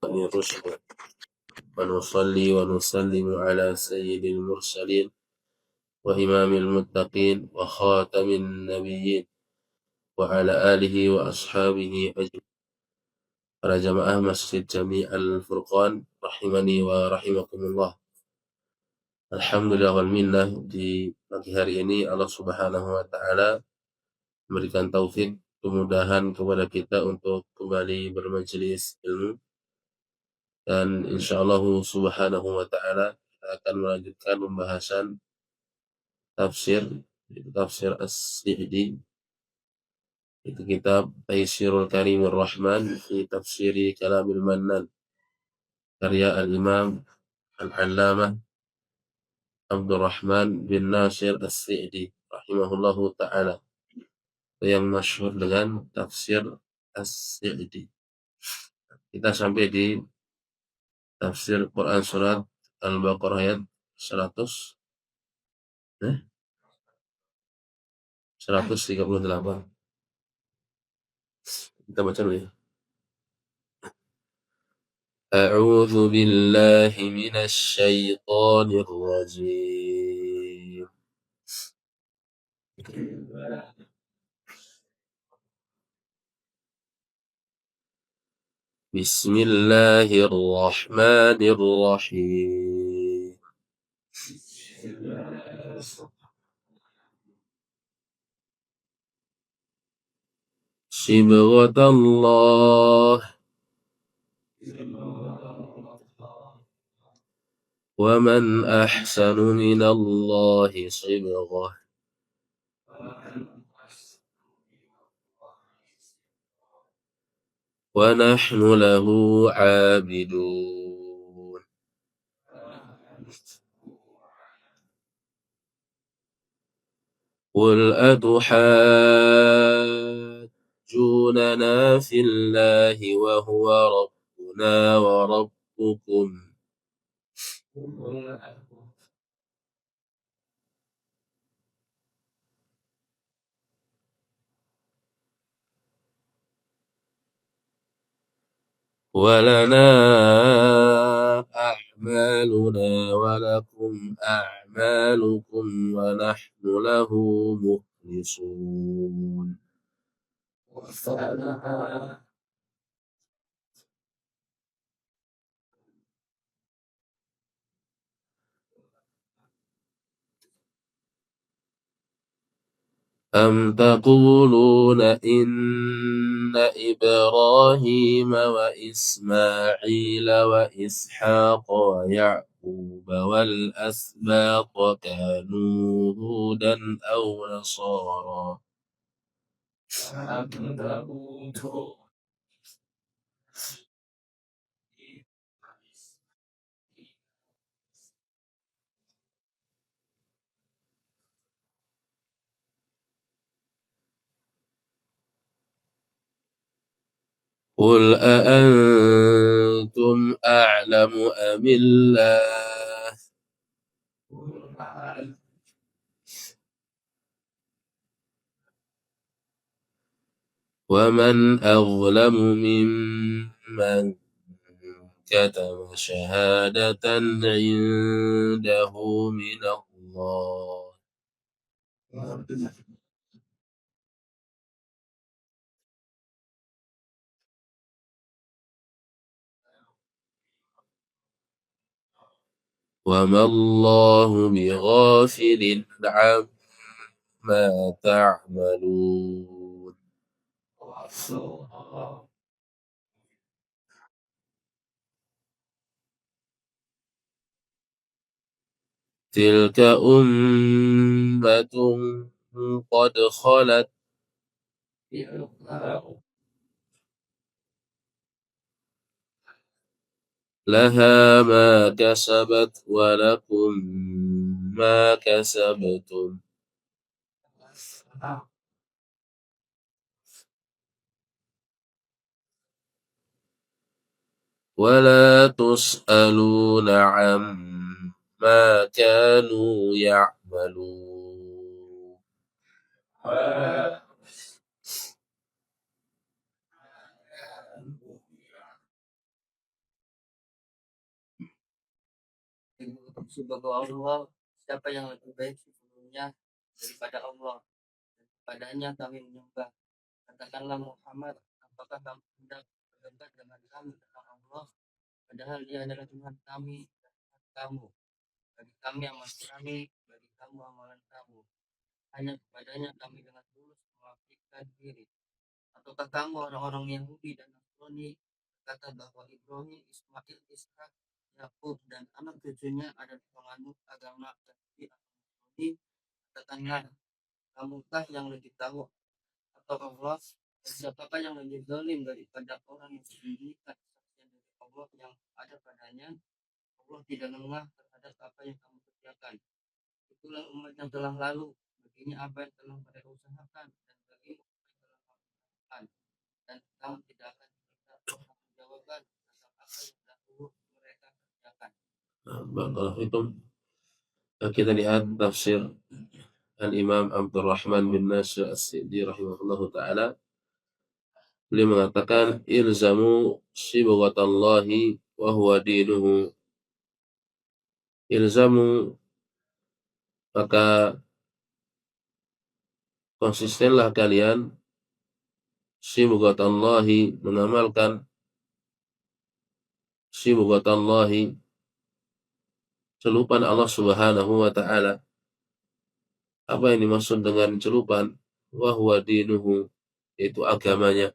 الرشد ونصلي ونسلم على سيد المرسلين وإمام المتقين وخاتم النبيين وعلى آله وأصحابه أجمعين. Para jamaah Masjid Jami Al-Furqan rahimani wa rahimakumullah. Alhamdulillah wal minnah, di pagi hari ini Allah Subhanahu wa taala memberikan taufik, kemudahan kepada kita untuk kembali bermajelis ilmu, dan insyaallah Subhanahu wa taala kita akan melanjutkan pembahasan tafsir As-Sa'di, itu kitab Taisirul Karimur Rahman fi Tafsiri Kalamil Mannan, karya Al-Imam Al-Allamah Abdurrahman bin Nasir As-Sa'di rahimahullahu ta'ala, yang masyhur dengan tafsir As-Sa'di. Kita sampai di tafsir Quran surat Al-Baqarah ayat 138. Kita baca dulu ya. A'udzu billahi minasy syaithanir rajim. Bismillahirrahmanirrahim. Sibghatallah wa man ahsanu minallahi sibghah wa nahnu lahu 'abidun. Qul atuhajjunana fillahi wa huwa rabbuna wa rabbukum ولنا أعمالنا ولكم أعمالكم ونحن له مخلصون. أم تقولون إن إبراهيم وإسماعيل وإسحاق ويعقوب والأسباط كانوا هودا أو نصارى؟ قل أأنتم أعلم أم الله؟ ومن أظلم ممن كتم شهادة عنده من الله. وما الله بغافل عما تعملون. تلك أمة قد خلت لها ما كسبت ولكم ما كسبتم ولا تسألون عما كانوا يعملون. sebagai Allah, siapa yang lebih baik sebelumnya daripada Allah, dan kepadanya kami menyembah. Katakanlah Muhammad, apakah kamu hendak berdebat dengan kami tentang Allah, padahal Dia adalah Tuhan kami dan Tuhan kamu. Bagi kami amalan kami, bagi kamu amalan kamu. Hanya kepadanya kami dengan tulus mewakilkan diri. Ataukah kamu orang-orang Yahudi dan Nasrani berkata bahwa Ibrahim, Ismail, Ishak, Yakub dan anak cucunya adalah penganut agama Yahudi atau Nasrani? Katakanlah, kamukah yang lebih tahu atau Allah? Dan siapakah yang lebih zalim daripada orang yang menyembunyikan kesaksian dari Allah yang ada padanya? Allah tidak lengah terhadap apa yang kamu kerjakan. Itulah umat yang telah lalu, baginya apa yang telah mereka usahakan, dan bagimu apa yang telah kamu lakukan. Dan kamu tidak akan diminta pertanggungjawaban tentang apa yang dahulu mereka kerjakan. Barakallahu fikum. Kita lihat tafsir Al-Imam Abdurrahman bin Nasir As-Sa'di rahimahullahu ta'ala. Beliau mengatakan, ilzamu sibghatallahi wa huwa dinuhu. Ilzamu, maka konsistenlah kalian, sibghatallahi, mengamalkan sibghatallahi, celupan Allah Subhanahu wa ta'ala. Apa yang dimaksud dengan celupan? Wa huwa dinuhu, yaitu agamanya.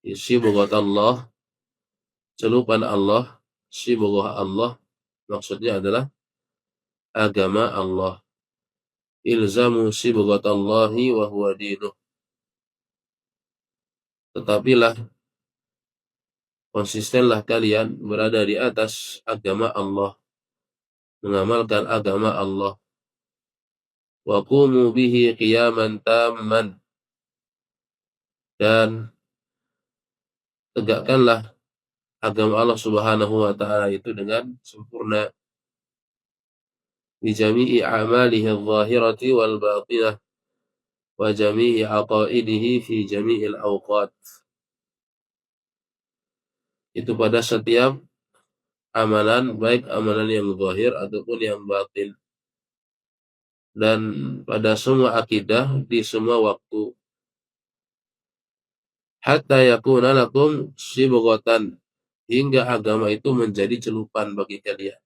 Sibghatallah, celupan Allah, sibghah Allah, maksudnya adalah agama Allah. Ilzamu sibghatallahi wa huwa dinuh. Tetapilah, konsistenlah kalian berada di atas agama Allah, mengamalkan agama Allah. Wa qumu bihi qiyaman tamman, dan tegakkanlah agama Allah Subhanahu wa ta'ala itu dengan sempurna. Bi jami'i a'malihi adh-dhahirati wal batinah wa jami'i aqaidihi fi jami'il awqat. Itu pada setiap amalan, baik amalan yang zahir ataupun yang batin, dan pada semua akidah di semua waktu. Hatta yakuna lakum sibghatan, hingga agama itu menjadi celupan bagi kalian.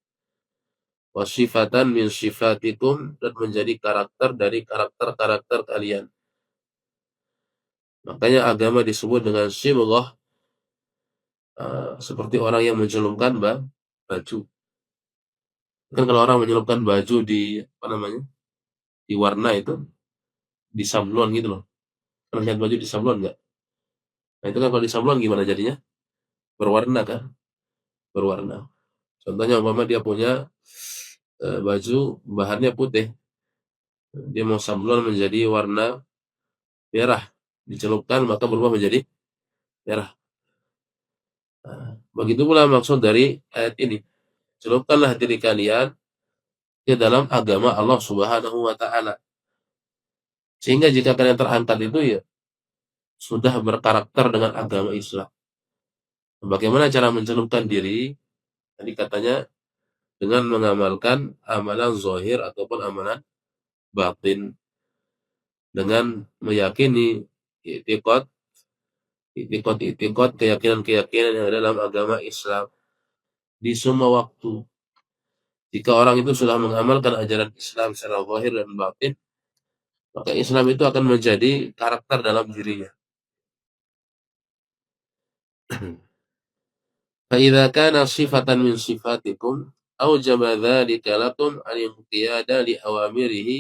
Wasifatan min sifatikum, dan menjadi karakter dari karakter-karakter kalian. Makanya agama disebut dengan sibghah, seperti orang yang mencelupkan baju. Kan kalau orang mencelupkan baju di di warna itu, di sablon gitu loh. Pernah lihat baju di sablon nggak? Nah itu kan kalau di sablon gimana jadinya? Berwarna kan? Berwarna. Contohnya umpama dia punya baju bahannya putih, dia mau sablon menjadi warna merah, dicelupkan maka berubah menjadi merah. Begitu pula maksud dari ayat ini. Celupkanlah diri kalian ke dalam agama Allah Subhanahu wa ta'ala. Sehingga jika kalian terangkat itu ya sudah berkarakter dengan agama Islam. Bagaimana cara mencelupkan diri? Tadi katanya dengan mengamalkan amalan zahir ataupun amalan batin, dengan meyakini i'tiqad, keyakinan-keyakinan yang ada dalam agama Islam di semua waktu. Jika orang itu sudah mengamalkan ajaran Islam secara zahir dan batin, maka Islam itu akan menjadi karakter dalam dirinya. فإذا كان صفة من صفاتكم أوجب ذلك لكم الانقياد لأوامره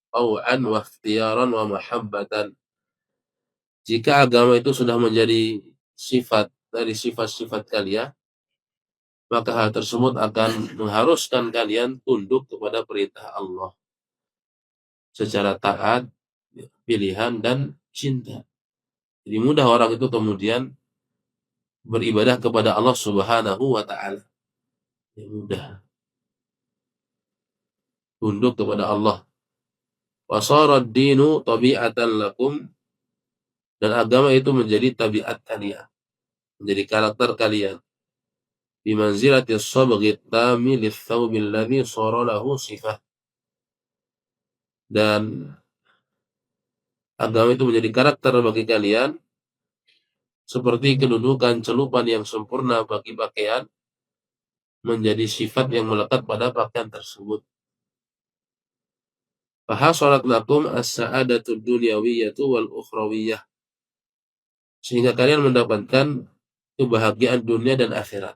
طوعا واختيارا ومحبة. Jika agama itu sudah menjadi sifat dari sifat-sifat kalian, maka hal tersebut akan mengharuskan kalian tunduk kepada perintah Allah secara taat, pilihan, dan cinta. Jadi mudah orang itu kemudian beribadah kepada Allah Subhanahu wa ta'ala. Ya mudah. Tunduk kepada Allah. Wasara ad-dinu tabi'atan lakum, dan agama itu menjadi tabiat kalian, menjadi karakter kalian. bimanzilati as-sabghi at-tammi lis-thawbi alladhi sara lahu sifah. Dan agama itu menjadi karakter bagi kalian seperti kedudukan celupan yang sempurna bagi pakaian menjadi sifat yang melekat pada pakaian tersebut. Fahasalat lakum as-sa'adatud dunyawiyyatu wal ukhrawiyyah. Sehingga kalian mendapatkan kebahagiaan dunia dan akhirat.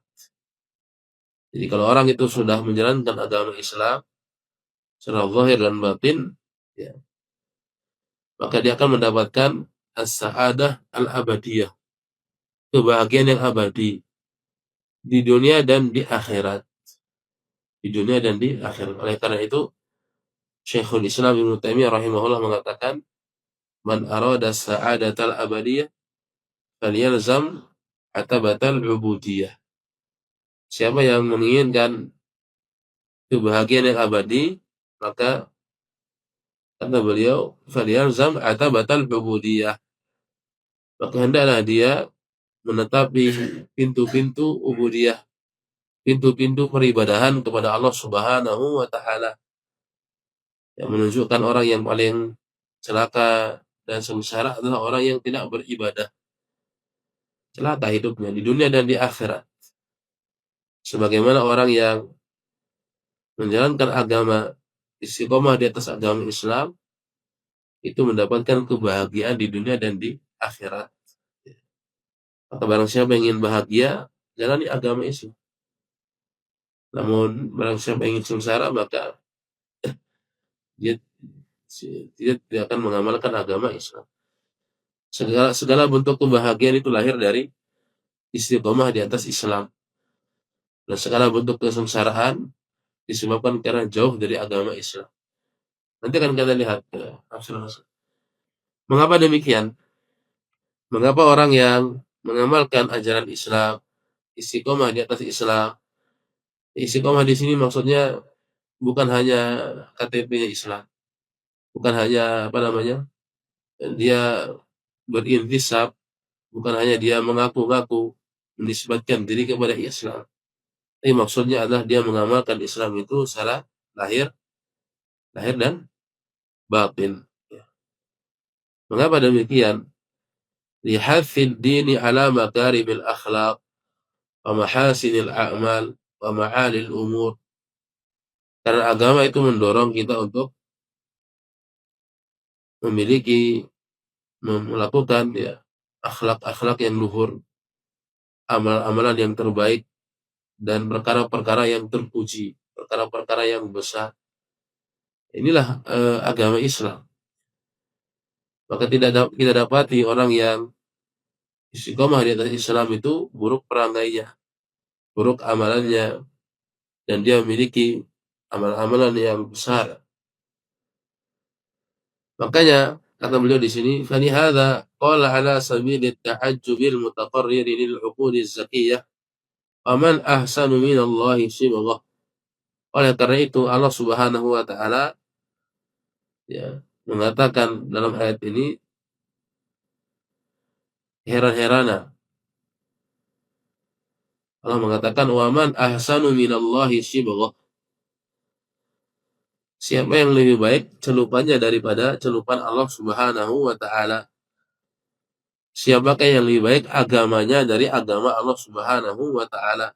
Jadi kalau orang itu sudah menjalankan agama Islam secara zahir dan batin, ya, maka dia akan mendapatkan as-sa'adah al-abadiyah, kebahagiaan yang abadi di dunia dan di akhirat. Di dunia dan di akhirat. Oleh karena itu, Syekhul Islam Ibnu Taimiyah rahimahullah mengatakan, "Man arada sa'adatal abadiyah falyalzam atabatal ubudiyah." Siapa yang menginginkan kebahagiaan yang abadi, maka kata beliau, falyalzam atabatal ubudiyah. Maka hendaklah dia menetapi pintu-pintu ubudiyah, pintu-pintu peribadahan kepada Allah Subhanahu wa taala. Yang menunjukkan orang yang paling celaka dan sengsara adalah orang yang tidak beribadah. Celaka hidupnya di dunia dan di akhirat. Sebagaimana orang yang menjalankan agama istiqomah di atas agama Islam itu mendapatkan kebahagiaan di dunia dan di akhirat. Maka barang siapa yang ingin bahagia, jalani agama Islam. Namun barang siapa yang ingin sengsara, maka dia tidak akan mengamalkan agama Islam. Segala bentuk kebahagiaan itu lahir dari istiqomah di atas Islam. Dan segala bentuk kesengsaraan disebabkan karena jauh dari agama Islam. Nanti akan kita lihat. Mengapa demikian? Mengapa orang yang mengamalkan ajaran Islam, istiqomah di atas Islam, istiqomah di sini maksudnya bukan hanya KTP-nya Islam, bukan hanya dia berintisab, bukan hanya dia mengaku-ngaku menisbatkan diri kepada Islam. Tapi maksudnya adalah dia mengamalkan Islam itu secara lahir dan batin. Mengapa demikian? Lihathid dini ala makarimil akhlaq wa mahasinil a'mal wa ma'alil umur. Karena agama itu mendorong kita untuk melakukan akhlak-akhlak yang luhur, amal-amalan yang terbaik, dan perkara-perkara yang terpuji, perkara-perkara yang besar. Inilah agama Islam. Maka kita dapati orang yang istiqomah di atas Islam itu buruk perangainya, buruk amalannya, dan dia memiliki amalan-amalan yang besar. Makanya kata beliau di sini, "Falihadza qala ala sabilit ta'ajjubil mutaqarrir lil 'uqudis zakiyah, wa man ahsanu minallahi shibghah." Oleh karena itu Allah Subhanahu wa taala mengatakan dalam ayat ini heran-herana. Allah mengatakan, "Wa man ahsanu minallahi shibghah." Siapa yang lebih baik celupannya daripada celupan Allah Subhanahu wa taala? Siapakah yang lebih baik agamanya dari agama Allah Subhanahu wa taala?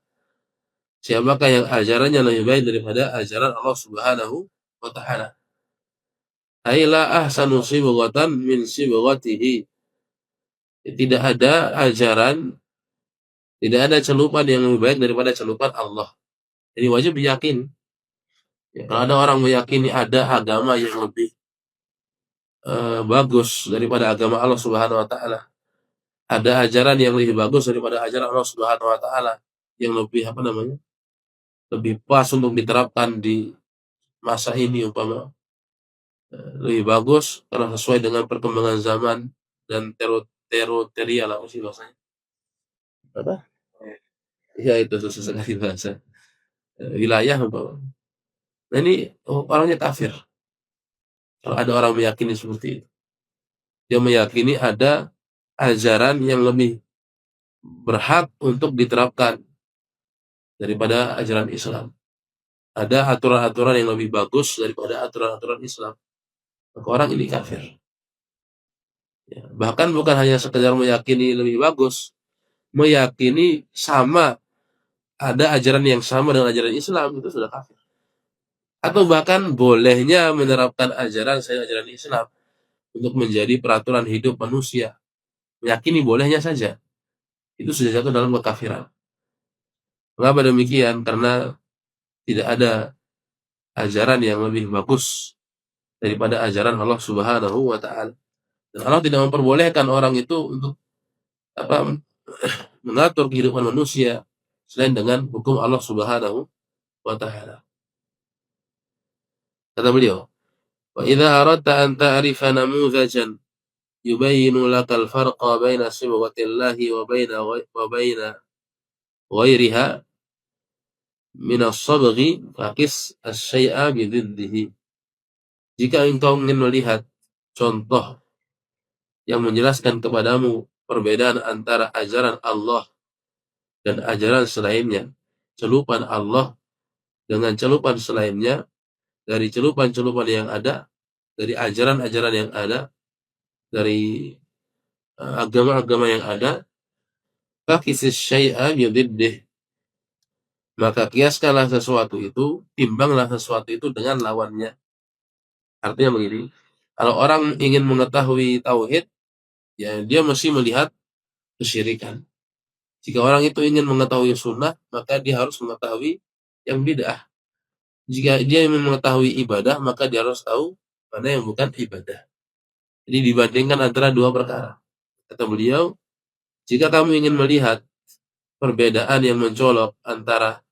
Siapakah yang ajarannya lebih baik daripada ajaran Allah Subhanahu wa taala? Aila ahsanu sibghatan min sibghatihi. Tidak ada ajaran, tidak ada celupan yang lebih baik daripada celupan Allah. Jadi wajib yakin. Kalau ada orang meyakini ada agama yang lebih bagus daripada agama Allah Subhanahu wa taala, ada ajaran yang lebih bagus daripada ajaran Allah Subhanahu wa taala, yang lebih lebih pas untuk diterapkan di masa ini, umpama lebih bagus karena sesuai dengan perkembangan zaman dan teritorial apa sih bahasanya? Apa? Ya itu susah sekali bahasa. Wilayah umpama. Nah ini orangnya kafir. Kalau ada orang meyakini seperti itu, dia meyakini ada ajaran yang lebih berhak untuk diterapkan daripada ajaran Islam. Ada aturan-aturan yang lebih bagus daripada aturan-aturan Islam. Maka orang ini kafir. Ya, bahkan bukan hanya sekedar meyakini lebih bagus, meyakini sama, ada ajaran yang sama dengan ajaran Islam, itu sudah kafir. Atau bahkan bolehnya menerapkan ajaran selain ajaran Islam untuk menjadi peraturan hidup manusia. Meyakini bolehnya saja, itu sudah jatuh dalam kekafiran. Mengapa demikian? Karena tidak ada ajaran yang lebih bagus daripada ajaran Allah Subhanahu wa taala. Dan Allah tidak memperbolehkan orang itu untuk mengatur kehidupan manusia selain dengan hukum Allah Subhanahu wa taala. Kata beliau, "Wa idza aradta an ta'rifa namudzajan yubayyinu laka al-farqa baina sibghatillahi wa baina ghairiha min as-sabghi faqis asy-syai'a bi dhiddihi." Jika engkau ingin melihat contoh yang menjelaskan kepadamu perbedaan antara ajaran Allah dan ajaran selainnya, celupan Allah dengan celupan selainnya, dari celupan-celupan yang ada, dari ajaran-ajaran yang ada, dari agama-agama yang ada, faqisis syai'a bididdih, maka kiaskanlah sesuatu itu, timbanglah sesuatu itu dengan lawannya. Artinya begini, kalau orang ingin mengetahui tauhid, ya dia mesti melihat kesyirikan. Jika orang itu ingin mengetahui sunnah, maka dia harus mengetahui yang bid'ah. Jika dia ingin mengetahui ibadah, maka dia harus tahu mana yang bukan ibadah. Jadi dibandingkan antara dua perkara. Kata beliau, jika kamu ingin melihat perbedaan yang mencolok antara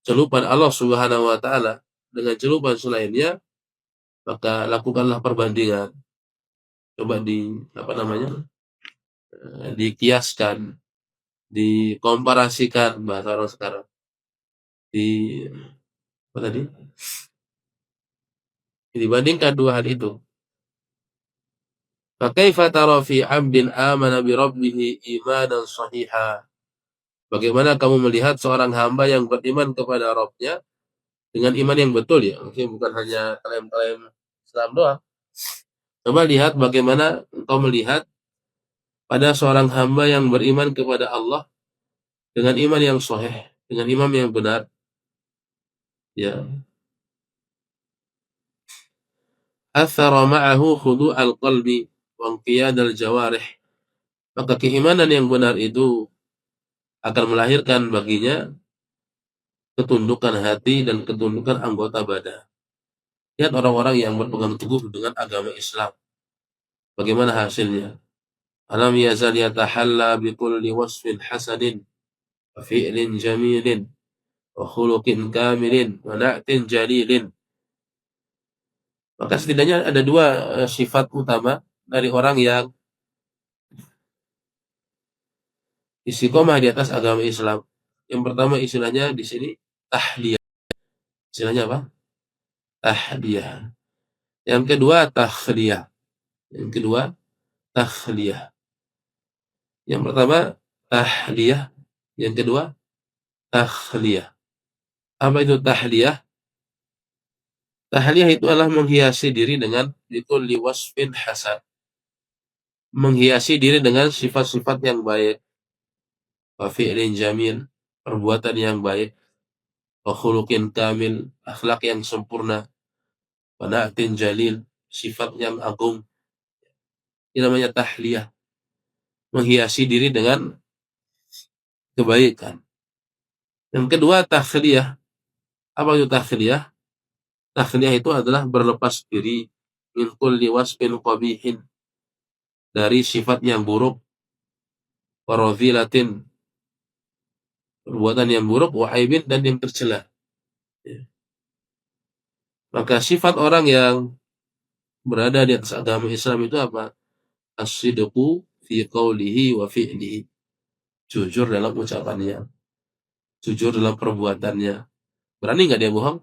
celupan Allah Subhanahu wa taala dengan celupan selainnya, maka lakukanlah perbandingan. Coba dikiaskan, dikomparasikan bahasa orang sekarang. Dibandingkan dua hal itu. Fakaifa tara fi 'abdin amana bi rabbih imanan shahiha. Bagaimana kamu melihat seorang hamba yang beriman kepada Rabb-nya dengan iman yang betul, ya. Mungkin bukan hanya klaim-klaim Islam doang. Coba lihat bagaimana engkau melihat pada seorang hamba yang beriman kepada Allah dengan iman yang sahih, dengan iman yang benar. Ya. Athara ma'ahu khudu'al qalbi wa inqiyadal jawarih. Maka keimanan yang benar itu akan melahirkan baginya ketundukan hati dan ketundukan anggota badan. Lihat orang-orang yang berpegang teguh dengan agama Islam. Bagaimana hasilnya? Alam yazal yatahalla bikulli wasfin hasanin wa fi'lin jamilin wa khuluqin kamilin wa na'tin jalilin. Maka setidaknya ada dua sifat utama dari orang yang istiqomah di atas agama Islam. Yang pertama istilahnya di sini tahliyah. Istilahnya apa? Tahliyah. Yang kedua takhliyah. Yang kedua takhliyah. Yang pertama tahliyah, yang kedua takhliyah. Apa itu tahliyah? Tahliyah itu adalah menghiasi diri dengan bikulli wasfin hasan. Menghiasi diri dengan sifat-sifat yang baik. Wa fi'lin jamil, perbuatan yang baik. Wa khuluqin kamil, akhlak yang sempurna. Wa na'tin jalil, sifat yang agung. Ini namanya tahliyah. Menghiasi diri dengan kebaikan. Yang kedua takhliyah. Apa itu takhliyah? Takhliyah itu adalah berlepas diri min kulli wasfin qabihin, dari sifat yang buruk, wa radhilatin, perbuatan yang buruk, wa aibin, dan yang tercela. Ya. Maka sifat orang yang berada di atas agama Islam itu apa? As-sidqu fi qawlihi wa fi'lihi. Jujur dalam ucapannya, jujur dalam perbuatannya. Berani nggak dia bohong?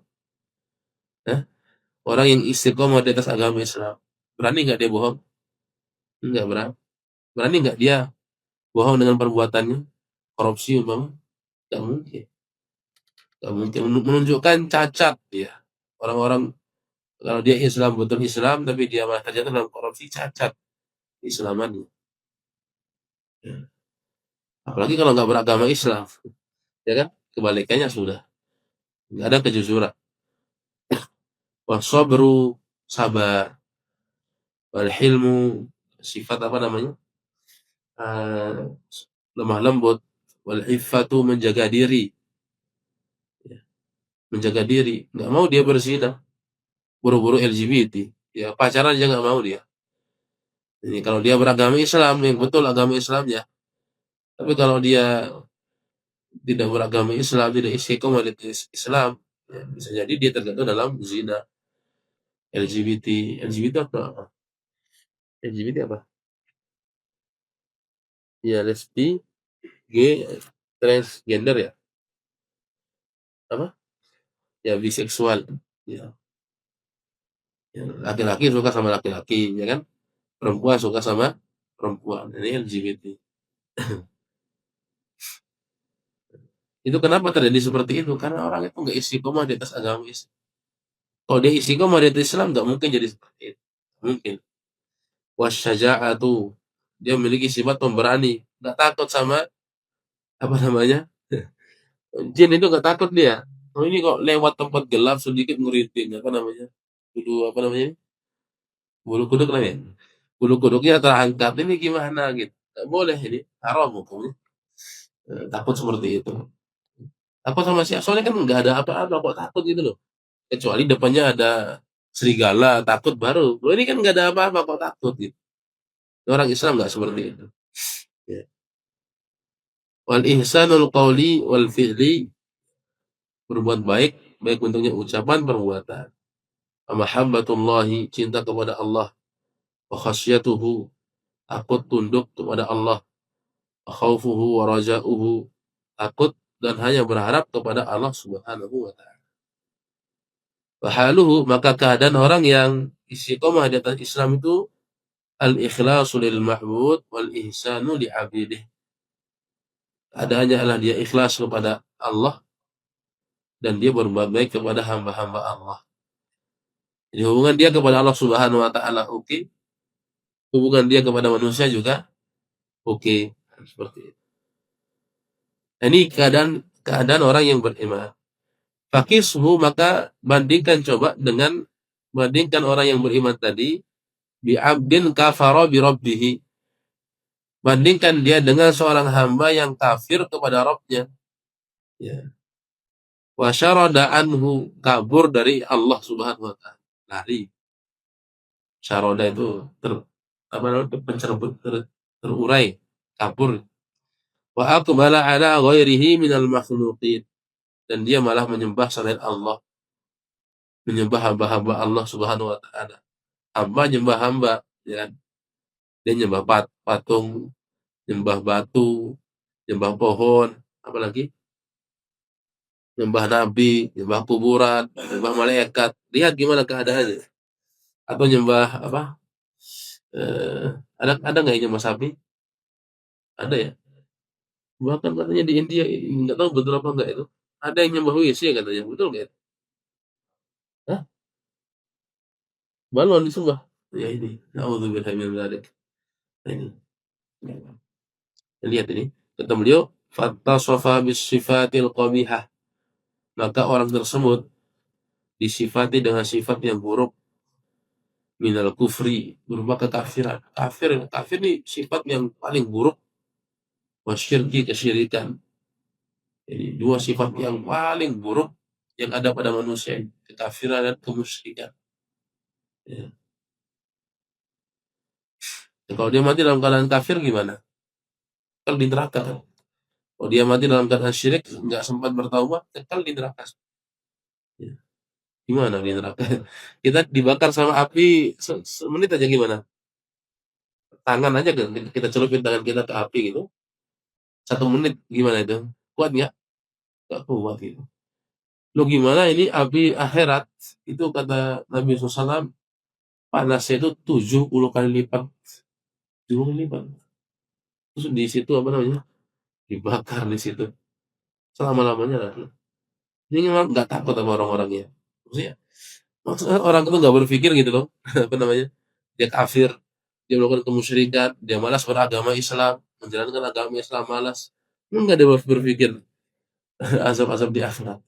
Orang yang istiqomah di atas agama Islam, berani nggak dia bohong? Enggak berani. Berani nggak dia bohong dengan perbuatannya? Korupsi umpama? Nggak mungkin. Nggak mungkin, menunjukkan cacat ya. Orang-orang kalau dia Islam, betul Islam, tapi dia malah terjatuh dalam korupsi, cacat Islamannya. Ya. Apalagi kalau nggak beragama Islam, ya kan? Kebalikannya sudah. Nggak ada kejujuran. Wasabru, sabar. Wal hilmu, sifat apa namanya? Uh, lemah lembut. Wal iffatu, menjaga diri. Ya. Menjaga diri. Nggak mau dia berzina. Buru-buru LGBT. Ya, pacaran aja nggak mau dia. Ini kalau dia beragama Islam, yang betul agama Islamnya. Tapi kalau dia tidak beragama Islam, tidak istiqomah di Islam, ya, bisa jadi dia tergantung dalam zina. LGBT, LGBT apa? LGBT apa? Ya, lesbi, gay, transgender ya. Apa? Ya, biseksual. Ya. Ya, laki-laki suka sama laki-laki, ya kan? Perempuan suka sama perempuan. Ini LGBT. Itu kenapa terjadi seperti itu? Karena orang itu nggak istiqomah di atas agama Islam. Kalau dia istiqomah di atas Islam, nggak mungkin jadi seperti itu. Mungkin. Wasyaja'atu, dia memiliki sifat pemberani, nggak takut sama apa namanya, jin itu nggak takut dia. Oh, ini kok lewat tempat gelap sedikit ngeriting, apa namanya, bulu apa namanya, bulu kuduk namanya, bulu kuduknya terangkat, ini gimana gitu, nggak boleh, ini haram hukumnya. Takut seperti itu, takut sama siapa, soalnya kan nggak ada apa-apa kok takut gitu loh, kecuali depannya ada serigala takut baru. Loh, ini kan nggak ada apa-apa kok takut gitu. Orang Islam nggak seperti itu. Ya. Wal ihsanul qawli wal fi'li, berbuat baik, baik bentuknya ucapan, perbuatan. Mahabbatullahi, cinta kepada Allah. Wa khasyatuhu, takut tunduk kepada Allah. Wa khaufuhu wa raja'uhu, takut dan hanya berharap kepada Allah Subhanahu wa ta'ala. Wa haluhu, maka keadaan orang yang istiqomah di atas Islam itu al-ikhlasu lil ma'bud wal ihsanu li 'abidih. Keadaannya adalah dia ikhlas kepada Allah dan dia berbuat baik kepada hamba-hamba Allah. Jadi hubungan dia kepada Allah Subhanahu wa ta'ala oke, hubungan dia kepada manusia juga oke. Seperti itu. Nah, ini keadaan orang yang beriman. Fakishu, maka bandingkan orang yang beriman tadi bi abdin kafara bi rabbih. Bandingkan dia dengan seorang hamba yang kafir kepada Rabbnya. Ya. Wa syarada anhu, kabur dari Allah Subhanahu wa ta'ala. Lari. Syarada itu apa namanya, terurai, kabur. Wa aqbala ala ghairihi minal makhluqin, dan dia malah menyembah selain Allah, menyembah hamba-hamba Allah Subhanahu wa ta'ala. Hamba nyembah hamba, ya. Dia nyembah patung, nyembah batu, nyembah pohon, apalagi nyembah nabi, nyembah kuburan, nyembah malaikat. Lihat gimana keadaannya. Atau nyembah apa? Ada nggak yang nyembah sapi? Ada ya. Bahkan katanya di India, nggak tahu betul apa enggak itu. Ada yang nyembah WC katanya, betul nggak itu? Hah? Balon disembah. Ya ini. Nauzubillahi min dzalik. Nah, ini. Lihat ini. Kata beliau, fattasafa bis sifatil qabihah. Maka orang tersebut disifati dengan sifat yang buruk, minal kufri, berupa kekafiran. Kafir ini sifat yang paling buruk, wasyirki, kesyirikan. Jadi dua sifat yang paling buruk yang ada pada manusia, kekafiran dan kemusyrikan. Ya. Kalau dia mati dalam keadaan kafir gimana? Kekal di neraka kan? Kalau dia mati dalam keadaan syirik, nggak sempat bertaubat, kekal di neraka. Ya. Gimana di neraka? Kita dibakar sama api semenit aja gimana? Tangan aja kita celupin tangan kita ke api gitu. 1 menit gimana itu? Kuat nggak? Nggak kuat gitu. Lo gimana ini api akhirat? Itu kata Nabi SAW, panasnya itu 70 kali lipat. 70 kali lipat. Terus di situ apa namanya? Dibakar di situ. Selama-lamanya lah. Ini memang nggak takut sama orang-orangnya. Maksudnya orang itu nggak berpikir gitu loh, apa namanya, dia kafir, dia melakukan kemusyrikan, dia malas beragama Islam, menjalankan agama Islam malas. Enggak dia berpikir azab-azab di akhirat.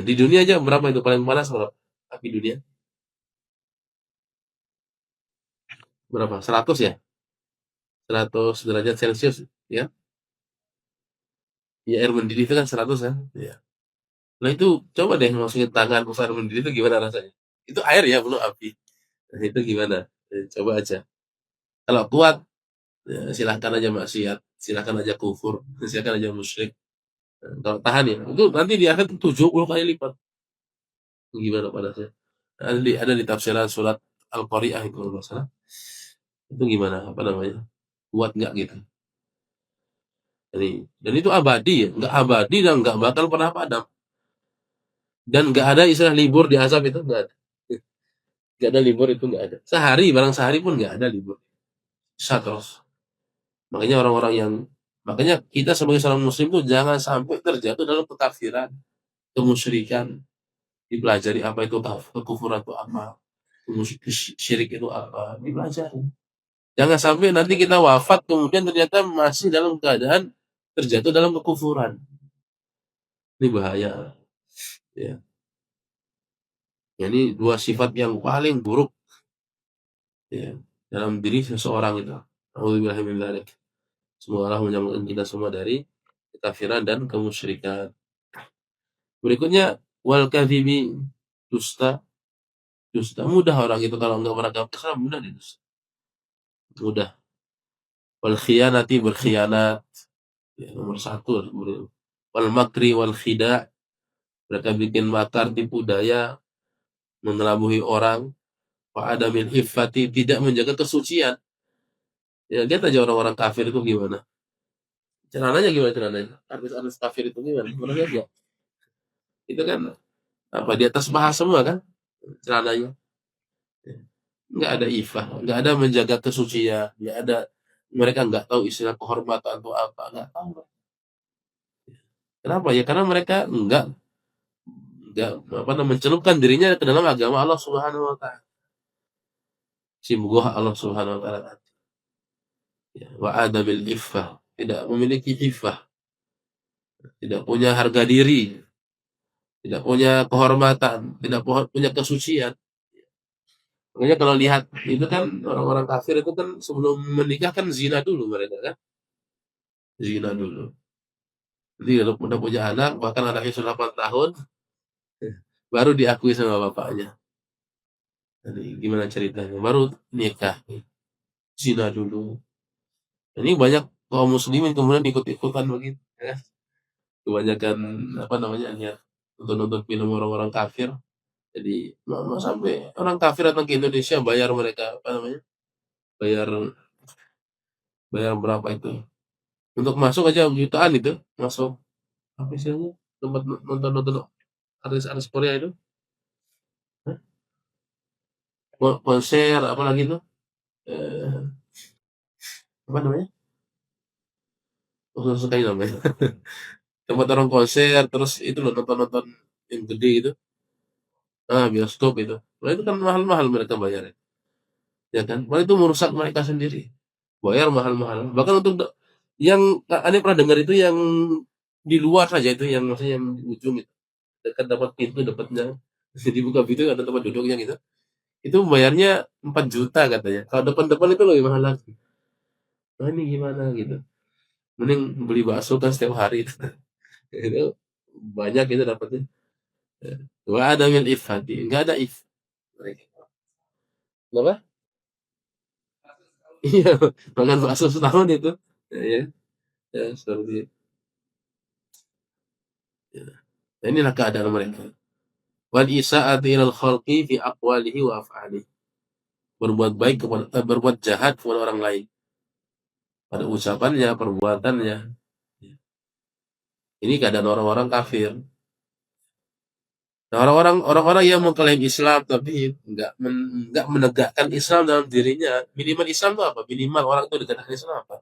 Di dunia aja berapa itu paling panas berapa? Api dunia berapa? 100 ya? 100 derajat Celcius ya? Ya air mendidih itu kan 100 kan? Ya. Nah itu coba deh masukin tangan ke air mendidih itu gimana rasanya? Itu air ya belum api. Nah, itu gimana? Coba aja. Kalau kuat ya, silahkan aja maksiat, silahkan aja kufur, silahkan aja musyrik. Nah, kalau tahan ya, itu nanti di akhir 70 kali lipat. Gimana panasnya? Ada di tafsiran surat Al-Qari'ah itu kalau nggak salah. Itu gimana? Apa namanya? Kuat nggak gitu? Jadi, dan itu abadi ya, nggak abadi dan nggak bakal pernah padam. Dan nggak ada istilah libur di azab itu nggak ada. Nggak ada libur itu nggak ada. Sehari, barang sehari pun nggak ada libur. Bisa terus. Makanya orang-orang yang makanya kita sebagai seorang muslim tuh jangan sampai terjatuh dalam kekafiran, kemusyrikan, dipelajari apa itu kekufuran itu apa, syirik itu apa, dipelajari. Jangan sampai nanti kita wafat kemudian ternyata masih dalam keadaan terjatuh dalam kekufuran. Ini bahaya. Ya. Ini dua sifat yang paling buruk ya, dalam diri seseorang itu. Alhamdulillah min dzalik. Semoga Allah menyelamatkan kita semua dari kekafiran dan kemusyrikan. Berikutnya wal kadhibi, dusta. Dusta mudah orang itu kalau enggak beragama Islam mudah didusta. Mudah. Wal khiyanati, berkhianat. Ya, nomor satu. Wal makri wal khida', mereka bikin makar, tipu daya, mengelabui orang. Wa adamil iffati, tidak menjaga kesucian. Ya lihat aja orang-orang kafir itu gimana. Celananya gimana celananya? Artis-artis kafir itu gimana? Pernah lihat nggak? Itu kan apa di atas paha semua kan celananya. Nggak ada ifah, nggak ada menjaga kesucian, nggak ada, mereka nggak tahu istilah kehormatan itu apa, nggak tahu. Kenapa ya? Karena mereka nggak apa namanya mencelupkan dirinya ke dalam agama Allah Subhanahu Wa Taala. Sibuk Allah Subhanahu Wa Taala. Ya, wa adabil iffah, tidak memiliki iffah, tidak punya harga diri, tidak punya kehormatan, tidak punya kesucian. Makanya kalau lihat itu kan orang-orang kafir itu kan sebelum menikah kan zina dulu mereka kan, zina dulu. Jadi kalau udah punya anak, bahkan anaknya sudah 8 tahun, baru diakui sama bapaknya. Jadi gimana ceritanya? Baru nikah, zina dulu. Ini banyak kaum muslimin kemudian ikut-ikutan begitu. Ya. Kebanyakan apa namanya lihat nonton-nonton film orang-orang kafir. Jadi mau sampai orang kafir datang ke Indonesia bayar mereka apa namanya? Bayar bayar berapa itu? Untuk masuk aja jutaan itu, masuk apa istilahnya? Tempat nonton-nonton artis-artis Korea itu. Hah? Konser apa lagi tuh? Eh, apa namanya? Susah sekali namanya. Tempat orang konser terus itu loh nonton-nonton yang gede itu. Ah, bioskop itu. Nah, itu kan mahal-mahal mereka bayar. Ya kan? Malah itu merusak mereka sendiri. Bayar mahal-mahal. Bahkan untuk yang aneh pernah dengar itu yang di luar saja itu yang maksudnya yang di ujung itu. Dekat dapat pintu dapatnya. Dibuka pintu ada tempat duduknya gitu. Itu bayarnya 4 juta katanya. Kalau depan-depan itu lebih mahal lagi. Nah, ini gimana gitu. Mending beli bakso kan setiap hari itu. Itu banyak itu dapatnya. Wa ada mil ifati. Enggak ada if. Kenapa? Iya, makan bakso setahun itu. Ya, ya, seperti itu. Ya. Nah, inilah keadaan mereka. Wal isa'ati ilal khalqi fi aqwalihi wa af'alihi. Berbuat baik kepada berbuat jahat kepada orang lain. Pada ucapannya, perbuatannya. Ini keadaan orang-orang kafir. Nah, orang-orang yang mengklaim Islam tapi nggak menegakkan Islam dalam dirinya. Minimal Islam itu apa? Minimal orang itu dekat dengan Islam apa?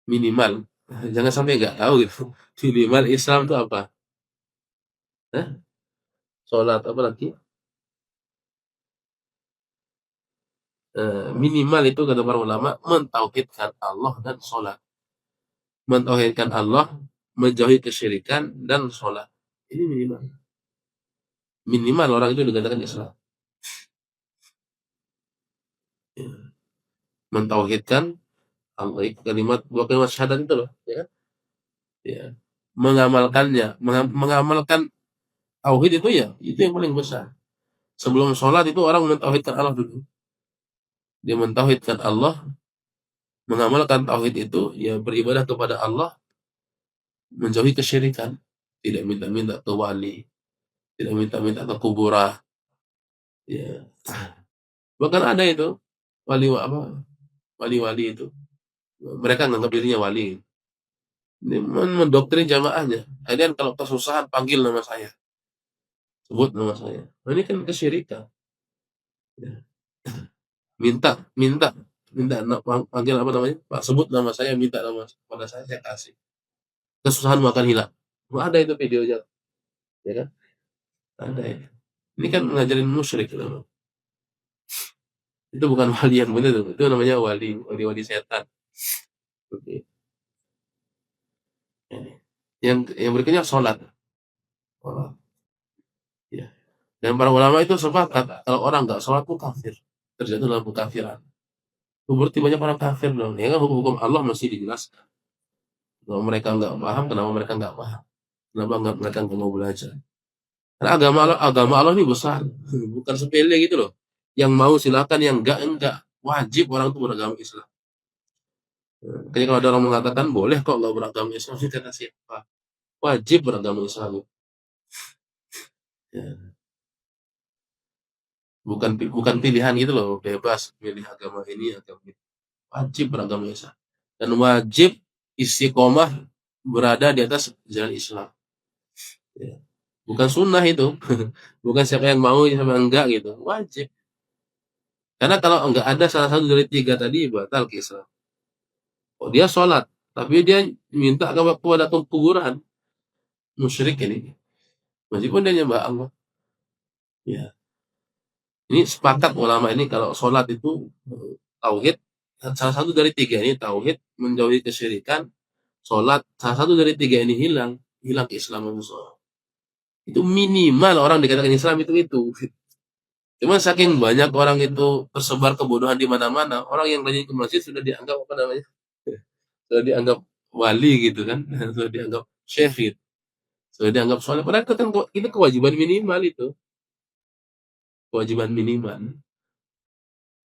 Minimal. Jangan sampai nggak tahu gitu. Minimal Islam itu apa? Hah? Sholat apa lagi? Minimal itu kata para ulama mentauhidkan Allah dan sholat. Mentauhidkan Allah, menjauhi kesyirikan dan sholat. Ini minimal. Minimal orang itu dikatakan Islam. Ya. Mentauhidkan Allah, kalimat dua kalimat syahadat itu loh, ya kan? Ya. Mengamalkannya, mengamalkan tauhid itu ya, itu yang paling besar. Sebelum sholat itu orang mentauhidkan Allah dulu. Dia mentauhidkan Allah, mengamalkan tauhid itu, ya beribadah kepada Allah, menjauhi kesyirikan, tidak minta-minta ke wali, tidak minta-minta ke kuburan. Ya. Bahkan ada itu wali-wali itu, mereka menganggap dirinya wali. Ini mendoktrin jamaahnya. Kalian kalau kesusahan panggil nama saya, sebut nama saya. Nah, ini kan kesyirikan. Ya. Minta panggil apa namanya? Pak, sebut nama saya, minta nama pada saya kasih. Kesusahan makan hilang. Ada itu videonya, ya kan? Ada ya. Ini kan ngajarin musyrik gitu. Itu bukan wali yang benar, itu namanya wali setan. Oke. Yang berikutnya sholat. Sholat. Ya. Dan para ulama itu sepakat kalau orang nggak sholat itu kafir, terjatuh dalam kekafiran. Itu berarti banyak orang kafir dong. Ya kan hukum Allah masih dijelaskan. Kalau mereka nggak paham, kenapa mereka nggak paham? Kenapa mereka nggak mau belajar? Karena agama Allah ini besar, bukan sepele gitu loh. Yang mau silakan, yang enggak. Wajib orang itu beragama Islam. Kayaknya kalau ada orang mengatakan boleh kok nggak beragama Islam, itu kata siapa? Wajib beragama Islam. Ya. Bukan pilihan gitu loh, bebas pilih agama ini agama itu. Wajib beragama Islam dan wajib istiqomah berada di atas jalan Islam. Ya. Bukan sunnah itu, bukan siapa yang mau siapa yang enggak gitu, wajib. Karena kalau enggak ada salah satu dari tiga tadi batal ke Islam. Oh, dia sholat, tapi dia minta kepada kuburan, musyrik ini. Meskipun dia nyembah Allah. Ya. Ini sepakat ulama ini kalau sholat itu tauhid, salah satu dari tiga ini tauhid, menjauhi kesyirikan, sholat, salah satu dari tiga ini hilang keislaman seseorang. Itu minimal orang dikatakan Islam itu. Cuma saking banyak orang itu tersebar kebodohan di mana-mana, orang yang rajin ke masjid sudah dianggap apa namanya? Sudah dianggap wali gitu kan, sudah dianggap syekh, sudah dianggap soleh. Padahal itu kewajiban minimal itu, kewajiban minimal.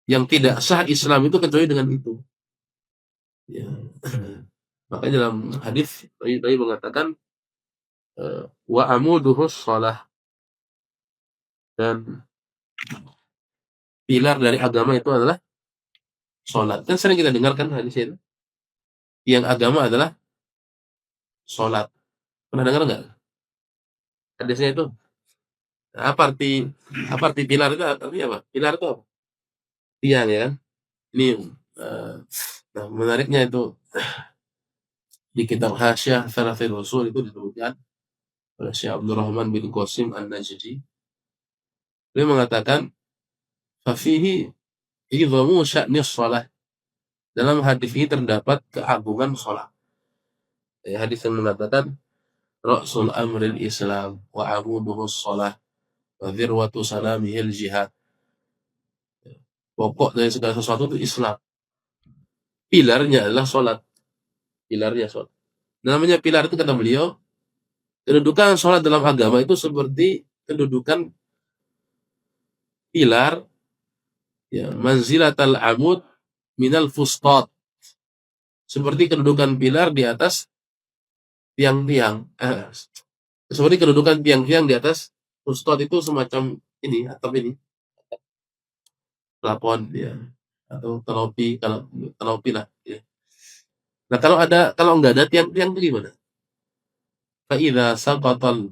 Yang tidak sah Islam itu kecuali dengan itu. Ya. Makanya dalam hadis tadi mengatakan wa amuduhus shalah, dan pilar dari agama itu adalah sholat. Kan sering kita dengarkan hadis itu. Yang agama adalah sholat. Pernah dengar nggak hadisnya itu? Apa arti pilar itu? Artinya apa? Pilar itu apa? Tiang ya kan? Ini nah menariknya itu di kitab Hasyiah Thalathil Usul itu disebutkan oleh Syekh Abdurrahman bin Qasim An-Najdi. Beliau mengatakan fafihi idhamu sya'nis shalah. Dalam hadis ini terdapat keagungan sholat. Hadis yang mengatakan Ra'sul amril Islam wa amuduhus shalah wa dhirwatu salamihil jihad. Pokok dari segala sesuatu itu Islam. Pilarnya adalah sholat. Pilarnya sholat. Namanya pilar itu kata beliau, kedudukan sholat dalam agama itu seperti kedudukan pilar, ya, manzilatal amud minal fustat. Seperti kedudukan pilar di atas tiang-tiang. Seperti kedudukan tiang-tiang di atas fustat itu semacam ini, atap ini. Plafon ya, atau kanopi lah ya. Nah, kalau nggak ada tiang-tiang itu gimana? Fa idza saqatal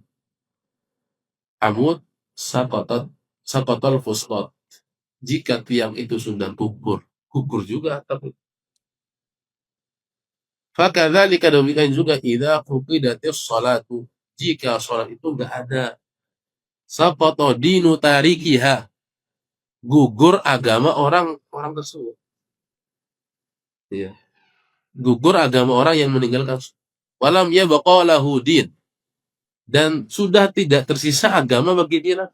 amud saqatal fustat. Jika tiang itu sudah gugur juga, tapi Fakadzalika, demikian juga idza fuqidatis shalatu, jika salat itu enggak ada, saqata dinu tarikiha, gugur agama orang tersebut. Ya. Gugur agama orang yang meninggalkan. Walam yabqa lahu din, dan sudah tidak tersisa agama bagi dia.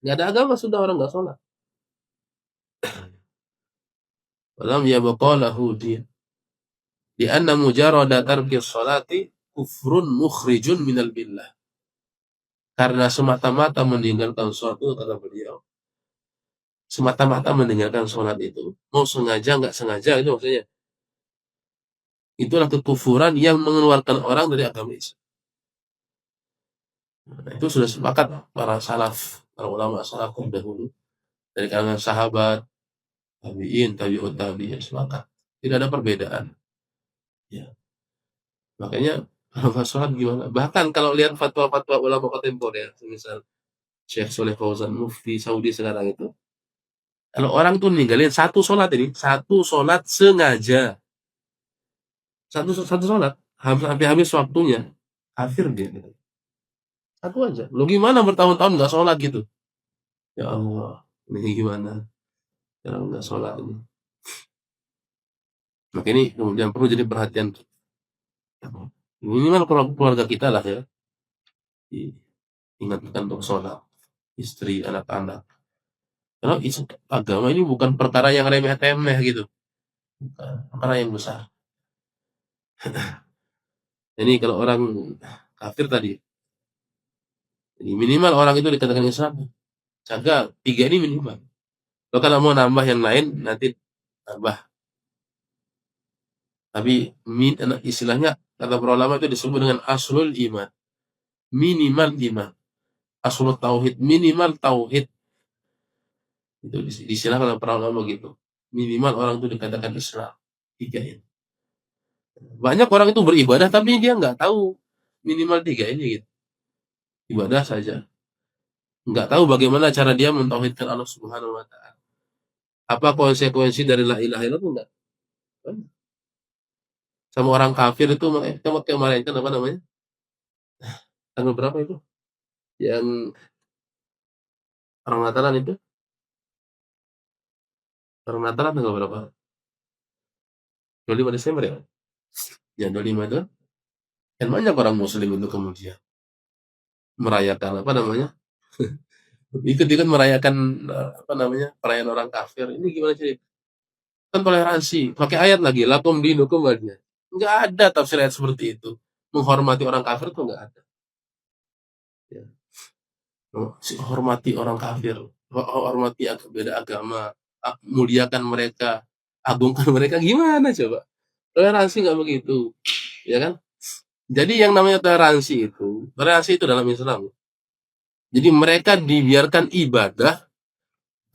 Enggak ada agama, sudah orang enggak salat. Walam yabqa lahu din. Lianna mujarrada tarki sholati kufrun mukhrijun minal billah. Karena semata-mata meninggalkan sholat itu, kata beliau, semata-mata meninggalkan sholat itu, mau sengaja nggak sengaja, itu maksudnya, itulah kekufuran yang mengeluarkan orang dari agama Islam. Nah, itu sudah sepakat para salaf, para ulama salaf dahulu, dari kalangan sahabat, tabi'in, tabi'ut tabi'in, sepakat. Tidak ada perbedaan. Ya. Makanya kalau sholat gimana? Bahkan kalau lihat fatwa-fatwa ulama kontemporer, misal Syekh Soleh Fauzan, mufti Saudi sekarang itu, kalau orang tuh ninggalin satu sholat sengaja, satu sholat, sampai habis waktunya, kafir dia. Gitu. Satu aja. Lo gimana bertahun-tahun nggak sholat gitu? Ya Allah, ini gimana? Cara nggak sholat ini. Maka ini kemudian perlu jadi perhatian. Minimal keluarga kita lah ya. Ingatkan untuk sholat, istri, anak-anak. Karena agama ini bukan perkara yang remeh-temeh gitu. Bukan, perkara yang besar. Ini kalau orang kafir tadi, jadi minimal orang itu dikatakan Islam, jaga 3 ini minimal. Kalau mau nambah yang lain, nanti tambah. Tapi istilahnya, kata para ulama itu disebut dengan aslul iman. Minimal iman. Aslul tauhid, minimal tauhid. Itu istilahnya para ulama gitu. Minimal orang itu dikatakan Islam. 3 ini. Banyak orang itu beribadah tapi dia nggak tahu minimal 3 ini gitu. Ibadah saja. Nggak tahu bagaimana cara dia mentauhidkan Allah Subhanahu wa taala. Apa konsekuensi dari la ilaha illallah? Enggak. Sama orang kafir itu kemarin kan apa namanya? Tanggal berapa itu? Yang orang Natalan itu? Orang Natalan tanggal berapa? 25 Desember ya? Ya 25 itu kan banyak orang muslim itu kemudian merayakan apa namanya? Ikut-ikut merayakan apa namanya? Perayaan orang kafir. Ini gimana sih? Kan toleransi. Pakai ayat lagi, lakum dinukum waliyadin. Enggak ada tafsir ayat seperti itu. Menghormati orang kafir itu enggak ada. Ya. Hormati orang kafir, hormati beda agama, muliakan mereka, agungkan mereka, gimana coba? Toleransi nggak begitu, ya kan? Jadi yang namanya toleransi itu dalam Islam. Jadi mereka dibiarkan ibadah,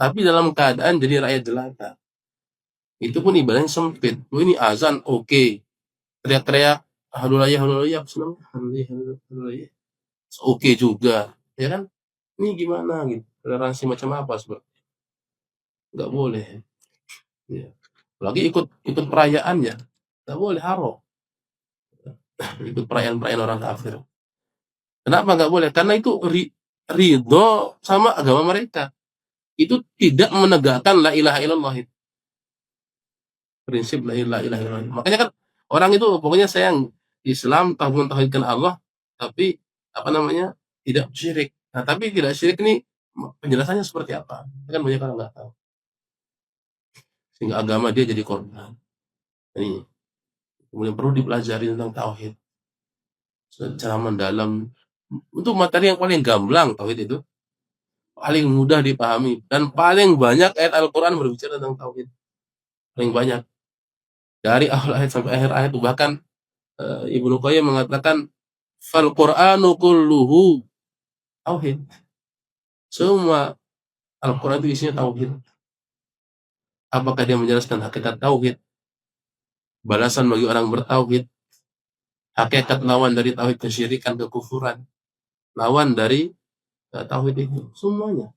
tapi dalam keadaan jadi rakyat jelata. Itu pun ibadahnya sempit. Ini azan, oke. Teriak-teriak, halulayah, oke juga, ya kan? Ini gimana gitu? Toleransi macam apa sebenarnya? Nggak boleh. Ya. Lagi ikut perayaannya, nggak boleh haram. Ikut perayaan-perayaan orang kafir. Kenapa nggak boleh? Karena itu ridho sama agama mereka. Itu tidak menegakkan la ilaha illallah. Prinsip la ilaha illallah. Makanya kan orang itu pokoknya sayang Islam, tauhidkan Allah, tapi apa namanya, tidak syirik. Nah, tapi tidak syirik ini penjelasannya seperti apa? Kan banyak orang nggak tahu. Sehingga agama dia jadi korban. Ini kemudian perlu dipelajari tentang tauhid secara mendalam. Untuk materi yang paling gamblang, tauhid itu paling mudah dipahami dan paling banyak ayat Al-Quran berbicara tentang tauhid, paling banyak dari awal ayat sampai akhir ayat. Bahkan Ibnu Qayyim mengatakan fal Qur'anu kulluhu tauhid. Semua Al-Quran itu isinya tauhid. Apakah dia menjelaskan hakikat tauhid, balasan bagi orang bertauhid, hakikat lawan dari tauhid, kesyirikan, kekufuran, lawan dari tauhid itu, semuanya.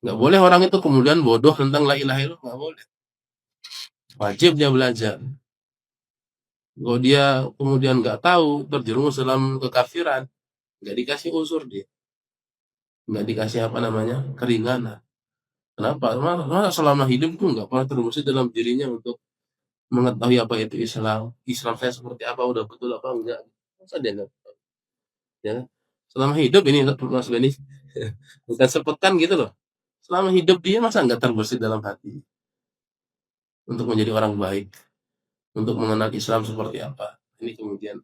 Nggak boleh orang itu kemudian bodoh tentang la ilaha illallah, nggak boleh. Wajib dia belajar. Kalau dia kemudian nggak tahu, terjerumus dalam kekafiran, nggak dikasih uzur dia, nggak dikasih apa namanya keringanan. Kenapa? Karena selama hidup tuh nggak pernah terbesit dalam dirinya untuk mengetahui apa itu Islam. Islam saya seperti apa, udah betul apa enggak. Masa dia nggak tahu, ya kan? Selama hidup ini Mas Beni, bukan sepekan gitu loh. Selama hidup dia masa nggak terbesit dalam hati untuk menjadi orang baik, untuk mengenal Islam seperti apa. Ini kemudian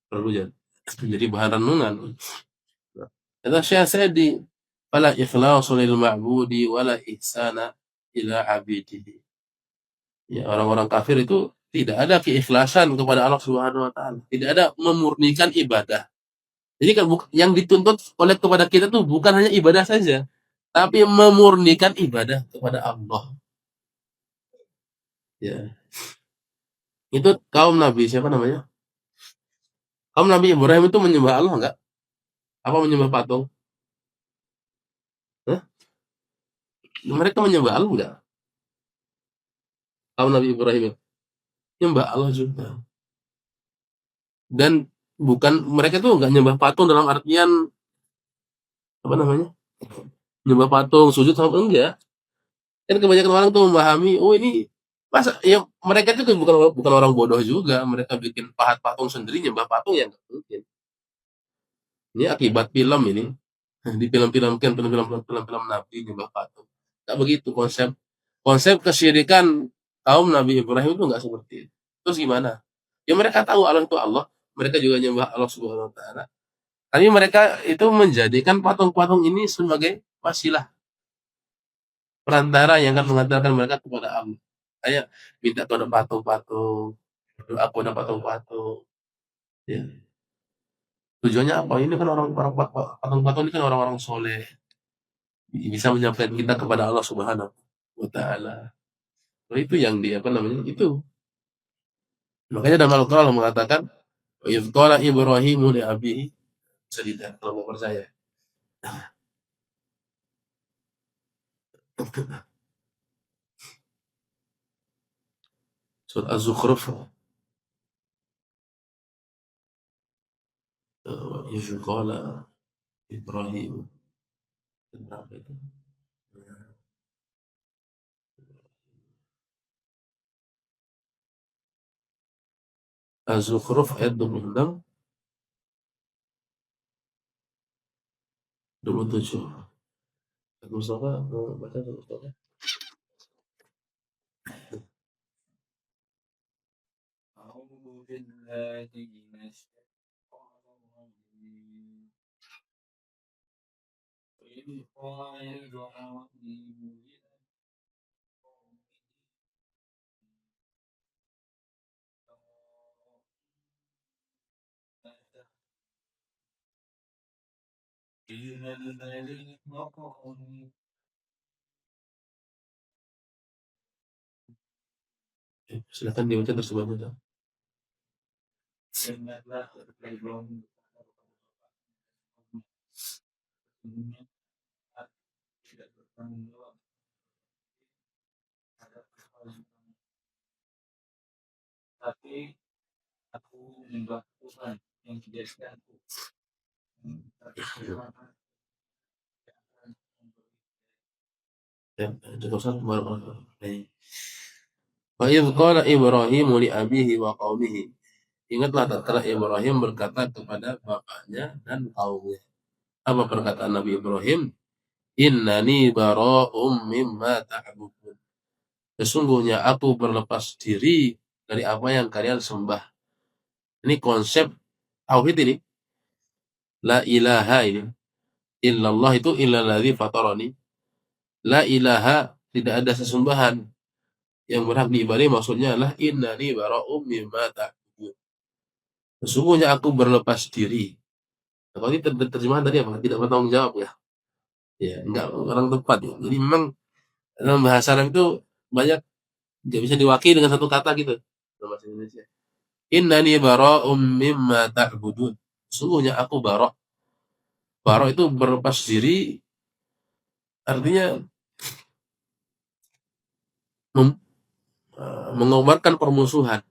perlu jadi bahan renungan. Kata Syekh Sa'di, "Fala ikhlasu lil ma'budi wala ihsana ila 'abidihi." Ya, orang-orang kafir itu tidak ada keikhlasan kepada Allah Subhanahu wa taala. Tidak ada memurnikan ibadah. Jadi kan yang dituntut oleh kepada kita tuh bukan hanya ibadah saja, tapi memurnikan ibadah kepada Allah. Ya. Itu kaum Nabi siapa namanya? Kaum Nabi Ibrahim itu menyembah Allah enggak? Apa menyembah patung? Hah? Mereka menyembah Allah enggak? Kaum Nabi Ibrahim itu menyembah Allah juga. Dan bukan mereka tuh enggak nyembah patung dalam artian apa namanya? Nyembah patung, sujud sama enggak. Kan kebanyakan orang tuh memahami, oh ini masa ya mereka itu bukan bukan orang bodoh juga, mereka bikin pahat patung sendiri, nyembah patung ya enggak mungkin. Ini akibat film ini. Di film-film Nabi nyembah patung. Enggak begitu konsep konsep kesyirikan kaum Nabi Ibrahim itu enggak seperti itu. Terus gimana? Ya mereka tahu Allah itu Allah, mereka juga nyembah Allah Subhanahu wa taala. Tapi mereka itu menjadikan patung-patung ini sebagai wasilah perantara yang akan mengantarkan mereka kepada Allah. Kayak minta kepada patung-patung, berdoa kepada patung-patung. Ya. Tujuannya apa? Ini kan orang-orang patung-patung ini kan orang-orang soleh. Bisa menyampaikan kita kepada Allah Subhanahu wa taala. Nah, itu yang dia apa namanya? Itu. Makanya dalam Al-Qur'an Allah mengatakan, "Wa idz qala Ibrahimu li abihi" bisa dilihat kalau mau percaya. Surat Az-Zukhruf. Wa idz qala Ibrahim. Berapa itu? Az-Zukhruf ayat 26, 27. Mustafa mau baca Mustafa? أعوذ بالله من الشيطان الرجيم وإذ قال إبراهيم إلى الذي خلقني Silakan dibaca tersebutnya. Ingatlah sebelum tidak bertanggung jawab terhadap kesalahan kami. Tapi aku menyembah Tuhan yang dijadikanku. Tapi Tuhan tidak akan memberi. Ya, cukup satu baru. Wa idz qala Ibrahimu li abihi wa qaumihi. Ingatlah tatkala Ibrahim berkata kepada bapaknya dan kaumnya. Apa perkataan Nabi Ibrahim? Innani bara'um mimma ta'budun. Sesungguhnya aku berlepas diri dari apa yang kalian sembah. Ini konsep tauhid ini. La ilaha ini. Illallah itu illalladzi fatarani. La ilaha, tidak ada sesembahan yang berhak diibadahi, maksudnya adalah innani bara'um mimma ta'budun. Sesungguhnya aku berlepas diri. Nah, kalau ini terjemahan tadi apa? Tidak bertanggung jawab ya. Ya, enggak orang tepat ya. Jadi memang dalam bahasa Arab itu banyak nggak bisa diwakili dengan satu kata gitu dalam bahasa Indonesia. Innani bara'um mimma ta'budun. Sesungguhnya aku bara'. Bara' itu berlepas diri, artinya mengobarkan permusuhan.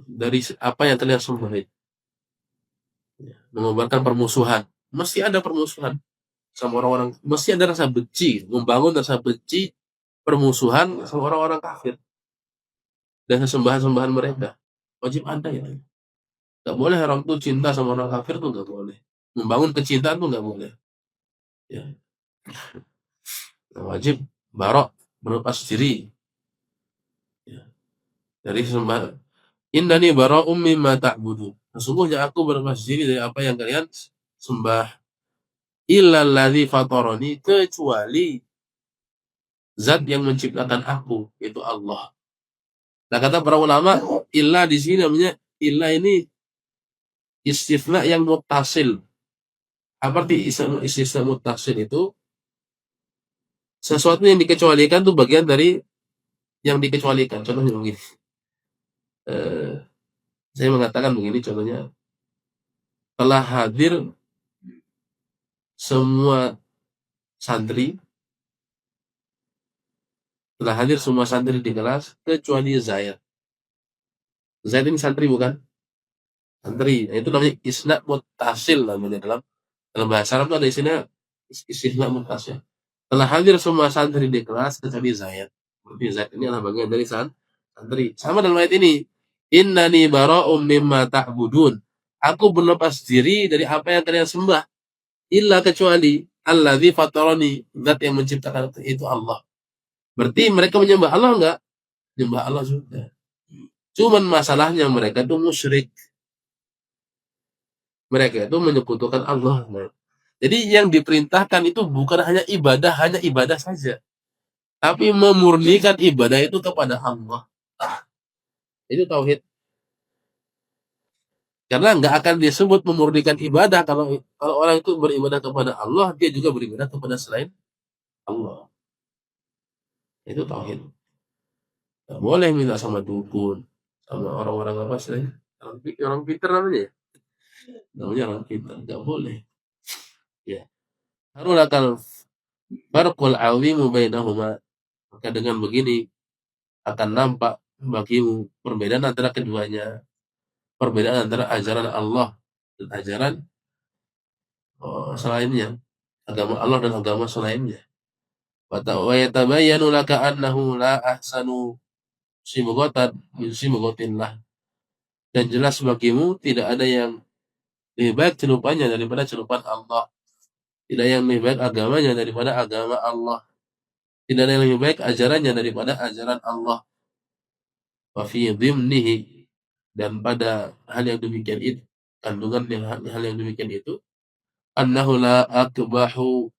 dari apa yang kalian sembah itu. Mengobarkan permusuhan. Mesti ada permusuhan sama orang-orang. Mesti ada rasa benci. Membangun rasa benci, permusuhan sama orang-orang kafir. Dan sembahan-sembahan mereka. Wajib ada ya. Gak boleh orang tuh cinta sama orang kafir tuh gak boleh. Membangun kecintaan tuh gak boleh. Ya. Wajib barok, berlepas diri. Ya. Dari sembahan. Innani bara'um mimma ta'budu. Sesungguhnya aku berlepas diri dari apa yang kalian sembah. Illal ladzi fatarani, kecuali zat yang menciptakan aku, itu Allah. Nah, kata para ulama, illa di sini namanya illa ini istifna yang muttasil. Apa arti istifna muttasil itu? Sesuatu yang dikecualikan itu bagian dari yang dikecualikan. Contohnya begini. Saya mengatakan begini contohnya. Telah hadir semua santri, telah hadir semua santri di kelas kecuali Zaid. Zaid ini santri bukan? Santri. Nah, itu namanya isnad muttasil namanya dalam bahasa Arab itu ada isnad muttasil. Telah hadir semua santri di kelas kecuali Zaid. Berarti Zaid ini adalah bagian dari santri. Sama dalam ayat ini. Innani bara'um mimma ta'budun. Aku berlepas diri dari apa yang kalian sembah. Illa kecuali alladzi fatarani, zat yang menciptakan itu Allah. Berarti mereka menyembah Allah enggak? Menyembah Allah juga. Cuman masalahnya mereka itu musyrik. Mereka itu menyekutukan Allah. Jadi yang diperintahkan itu bukan hanya ibadah saja. Tapi memurnikan ibadah itu kepada Allah. Itu tauhid. Karena nggak akan disebut memurnikan ibadah kalau orang itu beribadah kepada Allah, dia juga beribadah kepada selain Allah. Itu tauhid. Nggak boleh minta sama dukun, sama orang-orang apa sih? Orang pintar namanya ya? Namanya orang pintar, nggak boleh. Ya. Harulakal farqul azimu bainahuma. Maka dengan begini akan nampak bagimu perbedaan antara keduanya. Perbedaan antara ajaran Allah dan ajaran selainnya. Agama Allah dan agama selainnya. Wa yatabayyanu laka annahu la ahsanu simghatan min simghatillah. Dan jelas bagimu tidak ada yang lebih baik celupannya daripada celupan Allah. Tidak ada yang lebih baik agamanya daripada agama Allah. Tidak ada yang lebih baik ajarannya daripada ajaran Allah. Wa fi dhimnihi, dan pada hal yang demikian itu, kandungan hal yang demikian itu, annahu la akbahu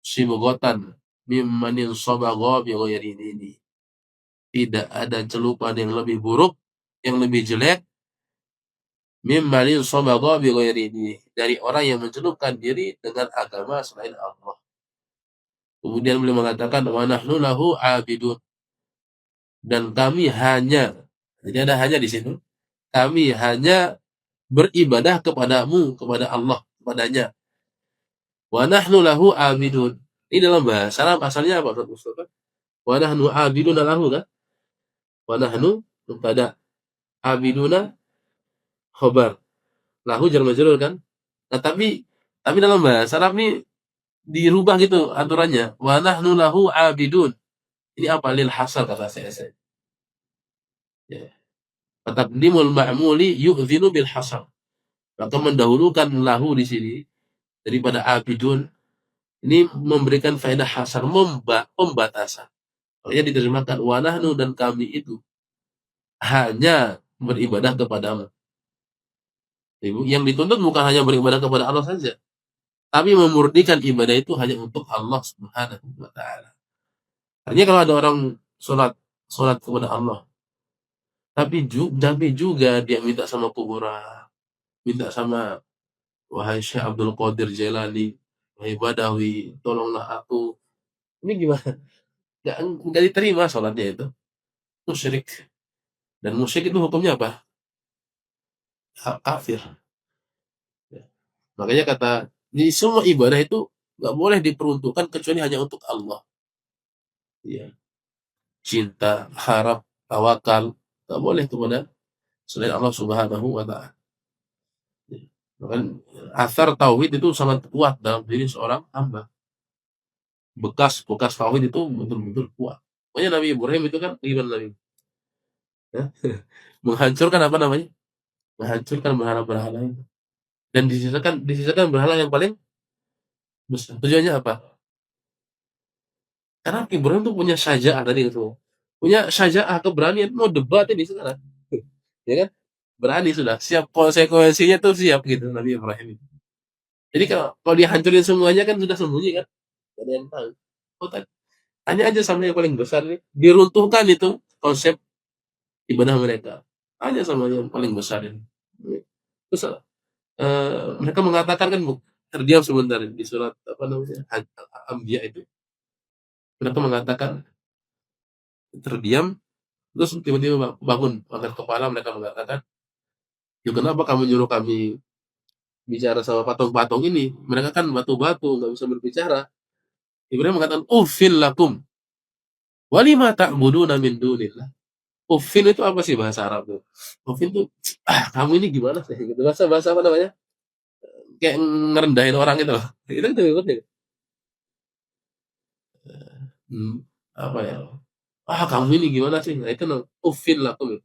simghatan mimman sabagha bi ghairi dini. Tidak ada celupan yang lebih buruk, yang lebih jelek, mimman sabagha bi ghairi dini, dari orang yang mencelupkan diri dengan agama selain Allah. Kemudian beliau mengatakan wa nahnu lahu abidun, dan kami hanya, jadi ada hanya di situ, kami hanya beribadah kepadamu, kepada Allah, kepadanya. Wa nahnu lahu abidun. Ini dalam bahasa Arab asalnya apa, Ustaz Mustafa? Wa nahnu abiduna lahu kan? Wa nahnu kepada abiduna khobar. Lahu jar majrur kan? Nah, tapi dalam bahasa Arab ini dirubah gitu aturannya. Wa nahnu lahu abidun. Ini apa? Lil hasar kata saya. Ya. Taqdimul ma'muli yu'zinu bil hasar. Maka mendahulukan lahu di sini daripada abidun ini memberikan faedah hasar, pembatasan. Kalau ya diterjemahkan wa nahnu, dan kami itu hanya beribadah kepadamu. Yang dituntut bukan hanya beribadah kepada Allah saja, tapi memurnikan ibadah itu hanya untuk Allah Subhanahu wa taala. Artinya kalau ada orang salat kepada Allah, tapi juga dia minta sama kuburan, minta sama wahai Syekh Abdul Qadir Jailani, wahai Badawi, tolonglah aku. Ini gimana? Enggak diterima salatnya itu. Musyrik. Dan musyrik itu hukumnya apa? Kafir. Ya. Makanya kata, di semua ibadah itu nggak boleh diperuntukkan kecuali hanya untuk Allah. Ya. Cinta, harap, tawakal, nggak boleh kepada selain Allah Subhanahu wa taala. Bahkan athar tauhid itu sangat kuat dalam diri seorang hamba. Bekas tauhid itu betul-betul kuat. Pokoknya Nabi Ibrahim itu kan gimana Nabi? Ya, menghancurkan apa namanya? Menghancurkan berhala-berhala itu. Dan disisakan berhala yang paling besar. Tujuannya apa? Karena Ibrahim tuh punya syaja'ah tadi itu. Punya syaja'ah, keberanian, mau debat ini sekarang. Ya kan? Berani sudah, siap konsekuensinya tuh siap gitu Nabi Ibrahim itu. Jadi kalau dihancurin semuanya kan sudah sembunyi kan? Gak ada yang tahu. Oh, tanya aja sama yang paling besar nih. Diruntuhkan itu konsep ibadah mereka. Tanya sama yang paling besar ini. Terus mereka mengatakan kan terdiam sebentar di surat apa namanya Al-Anbiya itu. Mereka mengatakan terdiam, terus tiba-tiba bangun angkat kepala, mereka mengatakan, ya kenapa kamu nyuruh kami bicara sama patung-patung ini? Mereka kan batu-batu, nggak bisa berbicara. Ibrahim mengatakan, ufil lakum walima ta'buduna min dunillah. Ufin itu apa sih bahasa Arab tuh? Ufin tuh, kamu ini gimana sih? Gitu. Bahasa apa namanya? Kayak ngerendahin orang itu loh. Itu kan berikutnya. Apa ya? Kamu ini gimana sih? Nah, itu ufin lakum.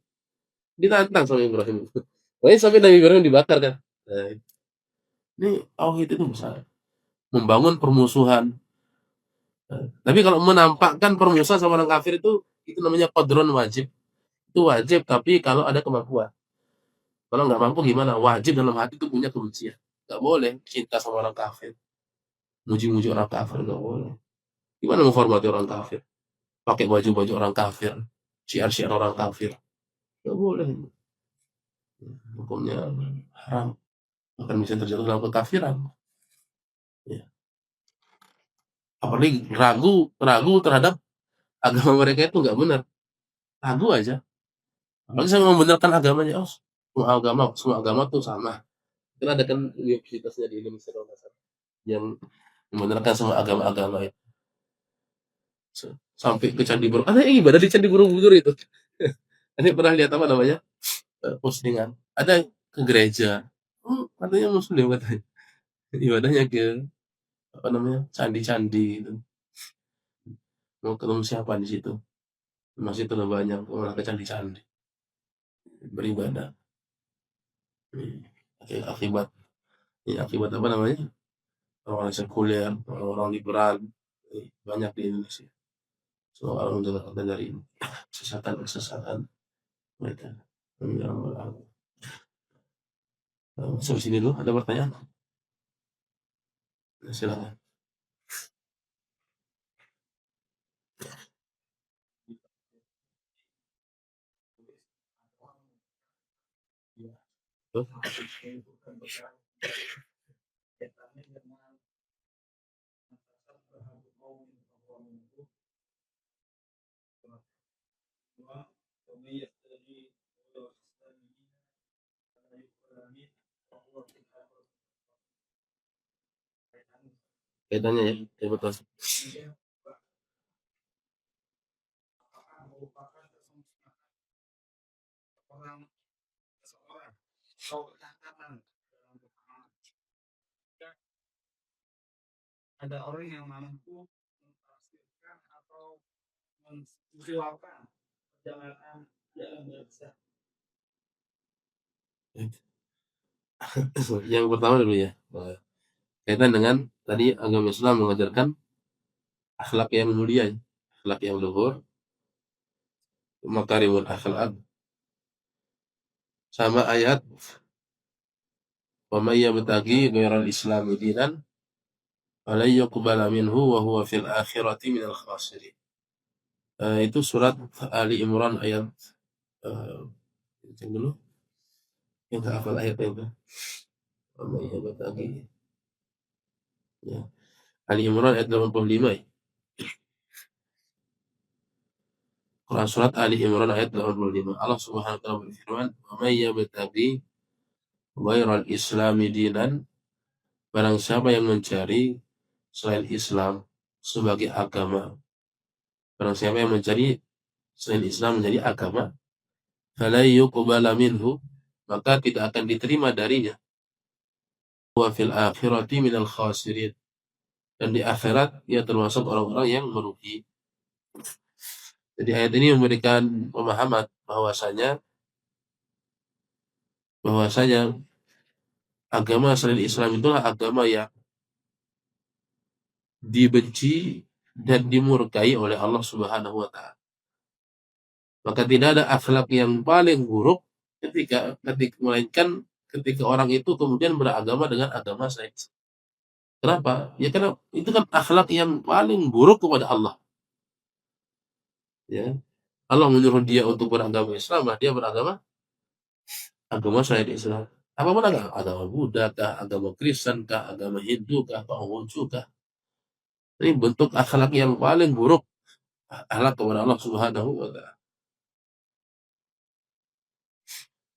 Ditantang sama Ibrahim. Pokoknya sampai Nabi Ibrahim dibakar kan. Nah, ini tauhid itu besar. Membangun permusuhan. Tapi kalau menampakkan permusuhan sama orang kafir itu namanya qadrun wajib. Itu wajib, tapi kalau ada kemampuan. Kalau nggak mampu gimana? Wajib dalam hati itu punya kebencian. Nggak boleh cinta sama orang kafir. Muji-muji orang kafir nggak boleh. Gimana menghormati orang kafir? Pakai baju-baju orang kafir, syiar-syiar orang kafir. Nggak boleh. Hukumnya haram. Akan bisa terjatuh dalam kekafiran. Ya. Apalagi ragu terhadap agama mereka itu nggak benar. Ragu aja. Apalagi saya membenarkan agamanya. Semua agama tuh sama. Kan ada kan universitasnya di Indonesia kalau nggak salah, yang membenarkan semua agama-agama itu. Sampai ke Candi Borobudur. Ada yang ibadah di Candi Borobudur itu. Ini pernah lihat apa namanya? Postingan. Ada ke gereja. Katanya Muslim katanya. Ibadahnya ke apa namanya? Candi-candi itu. Mau ketemu siapa di situ? Masih terlalu banyak orang ke candi-candi beribadah. Akibat akibat apa namanya? Orang sekuler, orang liberal banyak di Indonesia. Soal menjauhkan dari kesesatan mereka. Sampai sini dulu, ada pertanyaan? Silakan. Kaitannya ya, betul. Ada orang yang mampu menafsirkan atau menvisualkan perjalanan yang bisa. Yang pertama dulu ya, kaitan dengan tadi agama Islam mengajarkan akhlak yang mulia, akhlak yang luhur, makarimul akhlak. Sama ayat wa may yabtaghi ghairal islami dinan falan yuqbala minhu wa huwa fil akhirati minal khasirin. Itu surat Ali Imran ayat yang dulu yang tak hafal ayatnya itu. Wa may yabtaghi ya. Ali Imran ayat 85 ya. Quran surat Ali Imran ayat 85. Allah Subhanahu wa taala berfirman, "Wa may yabtaghi ghairal islami dinan", barang siapa yang mencari selain Islam sebagai agama. Barang siapa yang mencari selain Islam menjadi agama, fala yuqbala minhu, maka tidak akan diterima darinya. Wa fil akhirati minal khasirin, dan di akhirat ia termasuk orang-orang yang merugi. Jadi ayat ini memberikan pemahaman bahwasanya agama selain Islam itulah agama yang dibenci dan dimurkai oleh Allah Subhanahu wa taala. Maka tidak ada akhlak yang paling buruk melainkan ketika orang itu kemudian beragama dengan agama selain Islam. Kenapa? Ya karena itu kan akhlak yang paling buruk kepada Allah. Ya. Allah menyuruh dia untuk beragama Islam, dia beragama selain Islam. Apapun agama Buddha kah, agama Kristen kah, agama Hindu kah, Konghucu kah. Ini bentuk akhlak yang paling buruk, akhlak kepada Allah Subhanahu wa taala.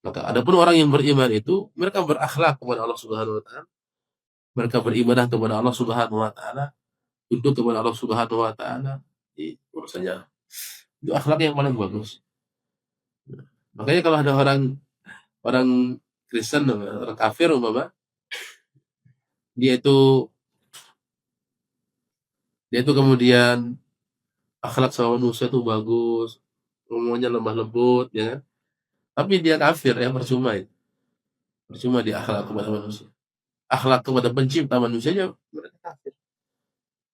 Maka adapun orang yang beriman itu mereka berakhlak kepada Allah Subhanahu wa taala. Mereka beribadah kepada Allah Subhanahu wa taala, tunduk kepada Allah Subhanahu wa taala. Urusannya itu akhlak yang paling bagus. Makanya kalau ada orang Kristen, orang kafir umpama, dia itu kemudian akhlak sama manusia itu bagus, ngomongnya lemah lembut, ya kan? Tapi dia kafir, ya percuma itu. Percuma dia akhlak kepada manusia. Akhlak kepada pencipta manusianya mereka kafir.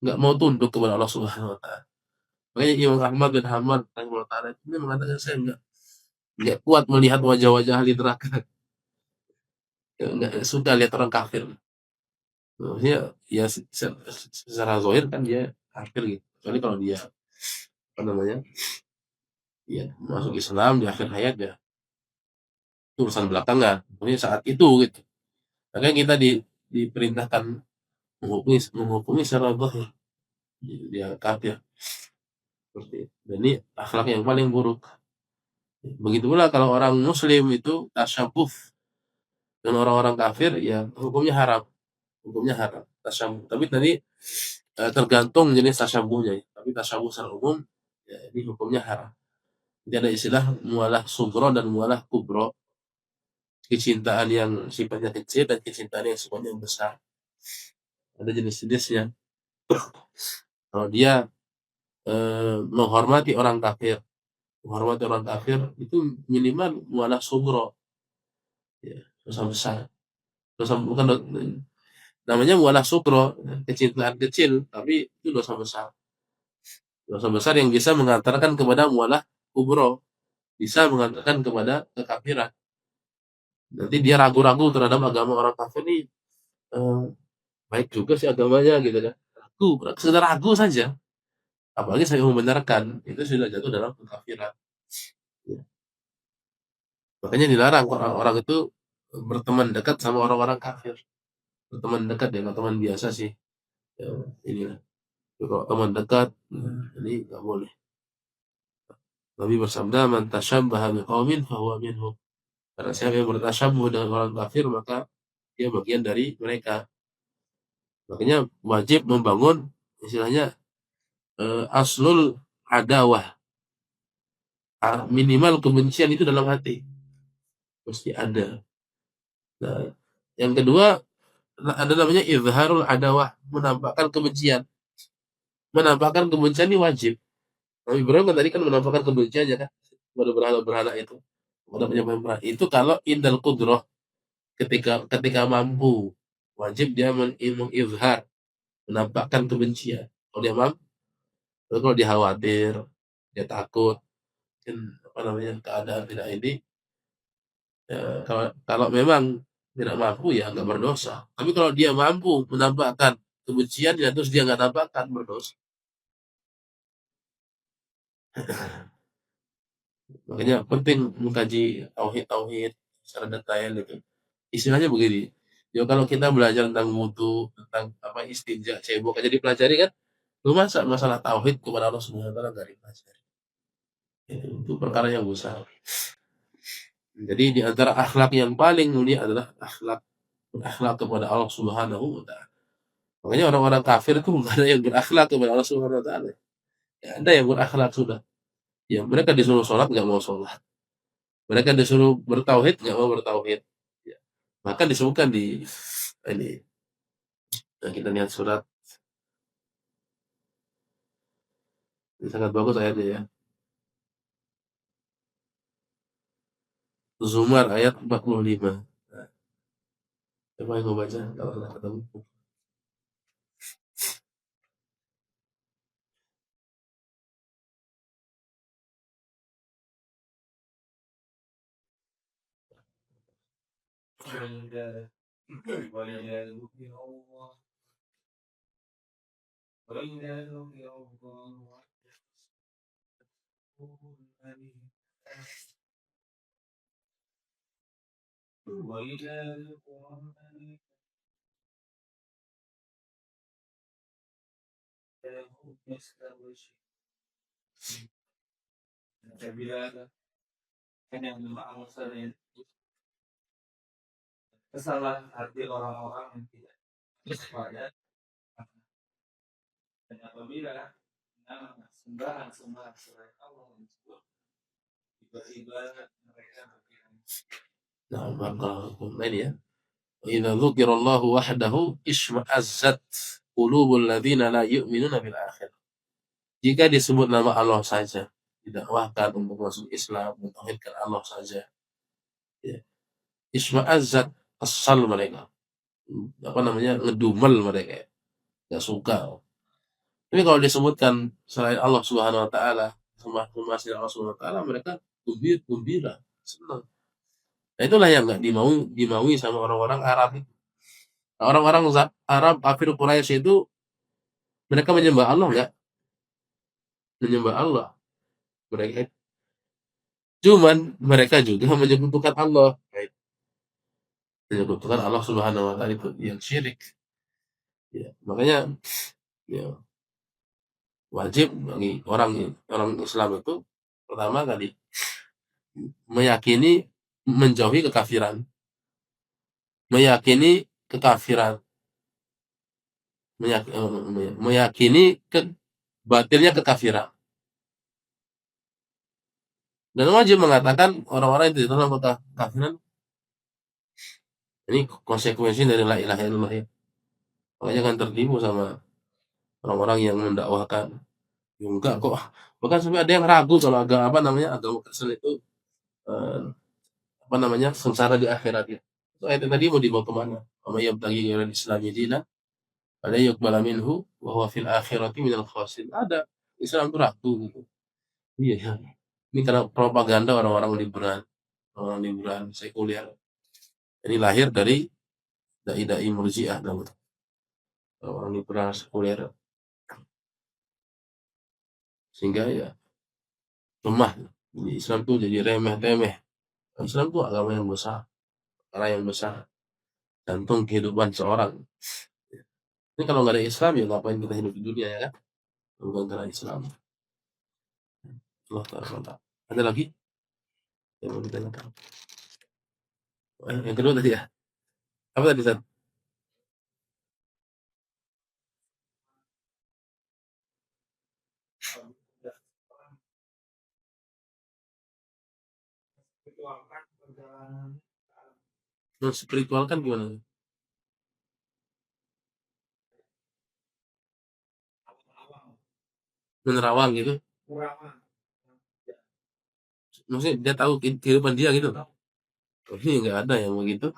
Nggak mau tunduk kepada Allah Subhanahu wa taala. Makanya Imam Ahmad bin Hanbal rahimahullah taala ini mengatakan, saya nggak kuat melihat wajah-wajah ahli neraka. Nggak suka lihat orang kafir. Maksudnya ya secara zahir kan dia kafir gitu. Kecuali kalau dia ya masuk Islam di akhir hayat, ya itu urusan belakangan. Maksudnya saat itu gitu. Makanya kita diperintahkan menghukumi secara zahir. Dia kafir. Seperti itu. Dan ini akhlak yang paling buruk. Begitu pula kalau orang muslim itu tasyabuh dengan orang-orang kafir, ya hukumnya haram. Tasyabuh. Tapi tadi tergantung jenis tasyabuhnya. Tapi tasyabuh secara umum, ya ini hukumnya haram. Jadi ada istilah mualah sugro dan mualah kubro. Kecintaan yang sifatnya kecil dan kecintaan yang sifatnya besar. Ada jenis-jenisnya. Kalau dia menghormati orang kafir itu minimal mualah sugro, ya, dosa besar. Bukan namanya mualah sugro, kecintaan kecil, tapi itu dosa besar. Dosa besar yang bisa mengantarkan kepada mualah kubro, bisa mengantarkan kepada kekafiran. Nanti dia ragu-ragu terhadap agama orang kafir ini, baik juga sih agamanya gitu kan. Sekedar ragu saja. Apalagi saya membenarkan, itu sudah jatuh dalam kekafiran. Ya. Makanya dilarang orang-orang itu berteman dekat sama orang-orang kafir. Berteman dekat, ya teman biasa sih. Ya, inilah. Kalau teman dekat, ini nggak boleh. Nabi bersabda, man tasyabbaha biqaumin fahuwa minhum. Karena siapa yang bertasyabuh dengan orang kafir, maka dia bagian dari mereka. Makanya wajib membangun istilahnya aslul adawah. Minimal kebencian itu dalam hati. Mesti ada. Nah, yang kedua ada namanya izharul adawah, menampakkan kebencian. Menampakkan kebencian ini wajib. Nabi Ibrahim kan tadi kan menampakkan kebenciannya kan kepada berhala-berhala itu. Kepada penyembah itu kalau indal qudroh, ketika mampu, wajib dia mengizhar, menampakkan kebencian. Kalau dia mampu, kalau dia khawatir, dia takut, keadaan tidak ini, ya, kalau memang tidak mampu, ya nggak berdosa. Tapi kalau dia mampu menampakkan kebencian, ya terus dia nggak nampakkan, berdosa. Makanya penting mengkaji tauhid secara detail itu. Istilahnya begini. Ya kalau kita belajar tentang wudu, tentang istinja, cebok aja dipelajari kan, lu masa masalah tauhid kepada Allah Subhanahu wa taala enggak dipelajari. Itu perkara yang besar. Jadi di antara akhlak yang paling mulia adalah berakhlak kepada Allah Subhanahu wa taala. Makanya orang-orang kafir itu enggak ada yang berakhlak kepada Allah Subhanahu wa taala. Ya, ada yang berakhlak sudah. Ya mereka disuruh sholat enggak mau sholat. Mereka disuruh bertauhid, nggak mau bertauhid. Ya. Maka disebutkan di ini, kita lihat surat, ini sangat bagus ayatnya ya. Zumar ayat 45. Nah, coba yang mau baca kalau nggak ketemu. Nah, maka ini ya. Idza dzukirallahu wahdahu isma'azzat qulubul ladzina la yu'minuna bil akhir. Jika disebut nama Allah saja, didakwahkan untuk masuk Islam, mentauhidkan Allah saja, ya. Isma'azzat, kesal mereka. Apa namanya? Ngedumel mereka. Enggak suka. Tapi kalau disebutkan selain Allah Subhanahu wa taala, sembah selain Allah Subhanahu wa taala, mereka gembira, senang. Nah, itulah yang enggak dimaui sama orang-orang Arab itu. Nah, orang-orang Arab kafir Quraisy itu mereka menyembah Allah enggak? Menyembah Allah. Mereka cuman mereka juga menyekutukan Allah. Menyekutukan Allah Subhanahu wa taala itu yang syirik. Ya, makanya ya, wajib bagi orang Islam itu pertama kali meyakini menjauhi kekafiran, meyakini kekafiran, meyakini batilnya kekafiran, dan wajib mengatakan orang-orang yang tidak dalam kekafiran ini konsekuensi dari la ilaha illallah ya. Makanya jangan tertipu sama orang-orang yang mendakwahkan enggak kok, bahkan sampai ada yang ragu kalau agama Kristen itu sengsara di akhirat ya. So, ayat tadi mau dibawa kemana? Wa may yabtaghi ghairal islami dinan fala yuqbala minhu wa huwa fil akhirati minal khasirin. Ada Islam itu ragu gitu. Iya ya. Ini karena propaganda orang liberal sekuler. Ini lahir dari dai-dai murji'ah dan orang liberal sekuler. Sehingga ya lemah. Jadi Islam tuh jadi remeh-temeh. Islam tuh agama yang besar, perkara yang besar, jantung kehidupan seorang. Ini kalau nggak ada Islam ya ngapain kita hidup di dunia ya kan? Bukan karena Islam. Allah Ta'ala. Ada lagi yang mau ditanyakan? Yang kedua tadi ya? Apa tadi Ustaz? Spiritual kan gimana? Menerawang gitu? Maksudnya dia tahu kehidupan dia gitu? Oh, ini nggak ada yang begitu.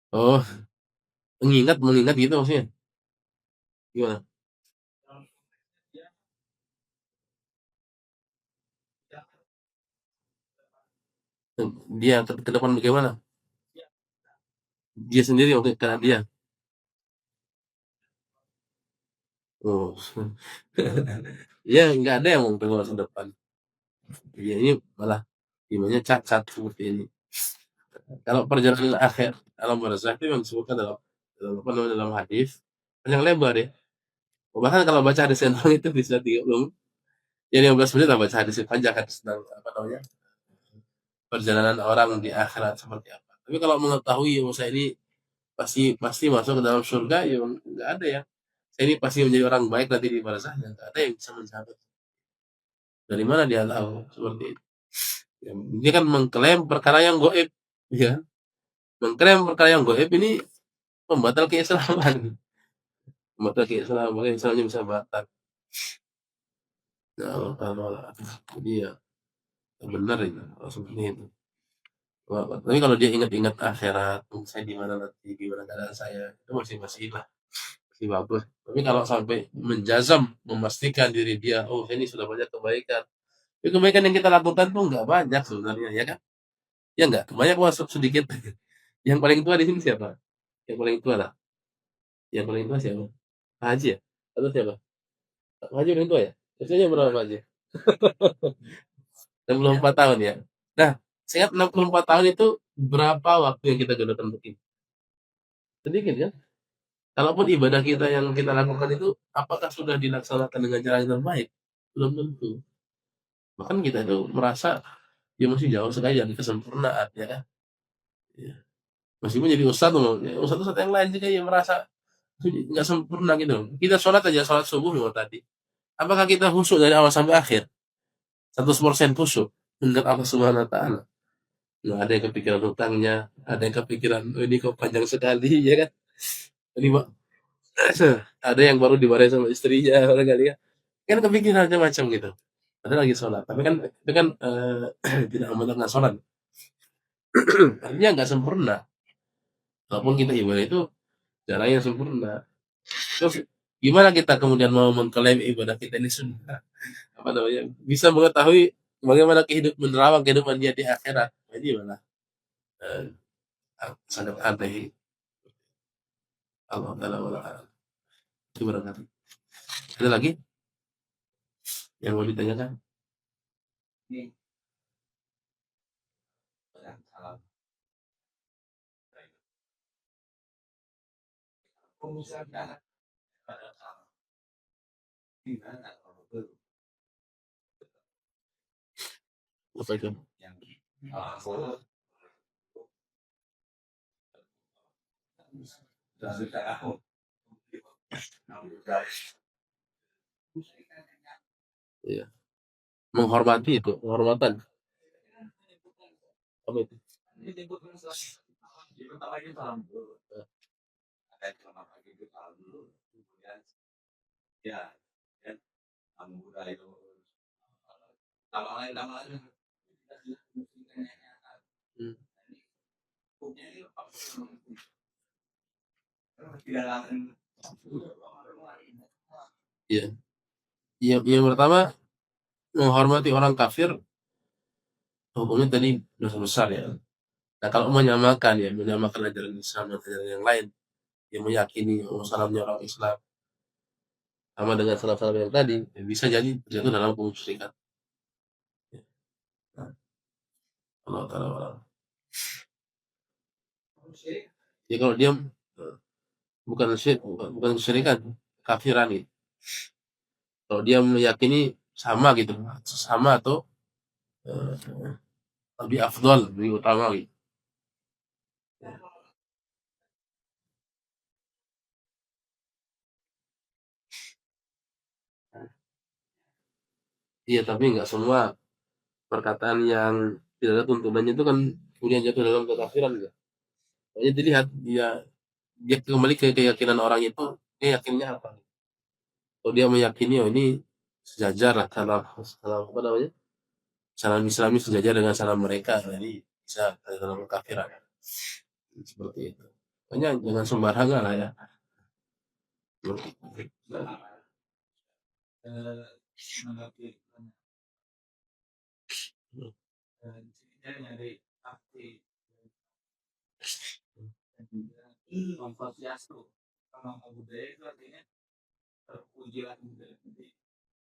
Oh, mengingat gitu maksudnya? Gimana? Dia ke depan bagaimana? Dia sendiri maksudnya karena dia. Oh, ya nggak ada yang mau ke masa depan. Ya ini malah imannya cacat seperti ini. Kalau perjalanan akhir alam barzakh itu yang disebutkan dalam hadis panjang lebar ya. Bahkan kalau baca hadis yang itu bisa 30 ya 15 menit lah baca hadis panjang hadis tentang perjalanan orang di akhirat seperti apa. Tapi kalau mengetahui saya ini pasti pasti masuk ke dalam surga ya nggak ada ya. Saya ini pasti menjadi orang baik nanti di barzakh, nggak ada yang bisa mencapai. Dari mana dia tahu? Seperti itu. Ya, dia kan mengklaim perkara yang goib, ya. Mengklaim perkara yang goib ini pembatal keislaman. Pembatal keislaman, makanya Islamnya bisa batal. Nah, kalau jadi ya benar itu kalau seperti itu. Tapi kalau dia ingat-ingat akhirat, saya di mana nanti, gimana keadaan saya, itu masih lah, masih bagus. Tapi kalau sampai menjazam, memastikan diri dia, oh ini sudah banyak kebaikan. Tapi kebaikan yang kita lakukan tuh nggak banyak sebenarnya, ya kan? Ya nggak, banyak masuk sedikit. Yang paling tua di sini siapa? Yang paling tua lah. Yang paling tua siapa? Pak Haji ya? Atau siapa? Pak Haji paling tua ya? Usianya berapa Pak Haji? 64 tahun ya. Nah, saya 64 tahun itu berapa waktu yang kita gunakan untuk ini? Sedikit kan? Kalaupun ibadah kita yang kita lakukan itu apakah sudah dilaksanakan dengan cara yang terbaik? Belum tentu. Bahkan kita itu merasa ya masih jauh sekali dari kesempurnaan, ya kan? Ya. Meskipun jadi ustadz yang lain juga yang merasa nggak sempurna gitu. Kita sholat aja, sholat subuh loh tadi. Apakah kita khusyuk dari awal sampai akhir? 100% khusyuk menurut Allah Subhanahu Wa Taala. Nah, ada yang kepikiran hutangnya, ada yang kepikiran oh, ini kok panjang sekali, ya kan? Ini ada yang baru dimarahin sama istrinya, barangkali ya. Kan kepikiran macam-macam gitu. Padahal lagi sholat. Tapi kan itu kan tidak membatalkan sholat. Artinya nggak sempurna. Walaupun kita ibadah itu caranya sempurna. Terus gimana kita kemudian mau mengklaim ibadah kita ini sunnah? Apa namanya? Bisa mengetahui bagaimana menerawang kehidupan dia di akhirat. Nah, ini malah eh, sangat aneh. Allah Taala wala alam. Itu barangkali. Ada lagi yang mau ditanyakan? Apa itu? Iya. Menghormati itu, penghormatan. Apa itu? Hmm. Iya. Yang pertama menghormati orang kafir hukumnya tadi dosa besar ya. Nah kalau menyamakan ajaran Islam dan ajaran yang lain, yang meyakini salamnya orang Islam sama dengan salam-salam yang tadi, ya bisa jadi terjatuh dalam kemusyrikan. Nah, Allah Taala. Ya kalau dia bukan kesyirikan, kafiran gitu. Kalau dia meyakini sama gitu, sama atau eh, lebih afdol, lebih utama gitu. Iya, tapi nggak semua perkataan yang tidak ada tuntunannya itu kan kemudian jatuh dalam kekafiran ya. Makanya dilihat dia kembali ke keyakinan orang itu, dia yakinnya apa? Kalau dia meyakini oh ini sejajar lah salam salam apa namanya? Salam Islami sejajar dengan salam mereka, jadi bisa dalam kekafiran. Seperti itu. Makanya jangan sembarangan lah ya.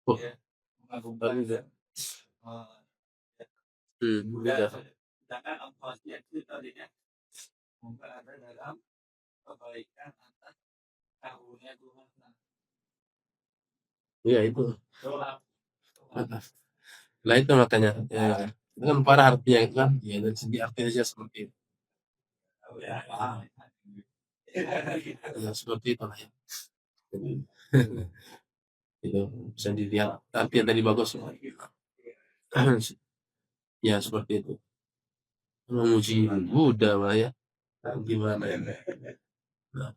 Oh, tadi udah. Udah. Iya itu. Nah itu makanya ya, itu kan para artinya itu kan ya dari segi artinya saja seperti itu. Ya, ya seperti itu lah ya. Jadi, itu bisa dilihat artinya tadi bagus. Ya seperti itu. Memuji Buddha lah ya. Nah, gimana ya? Nah,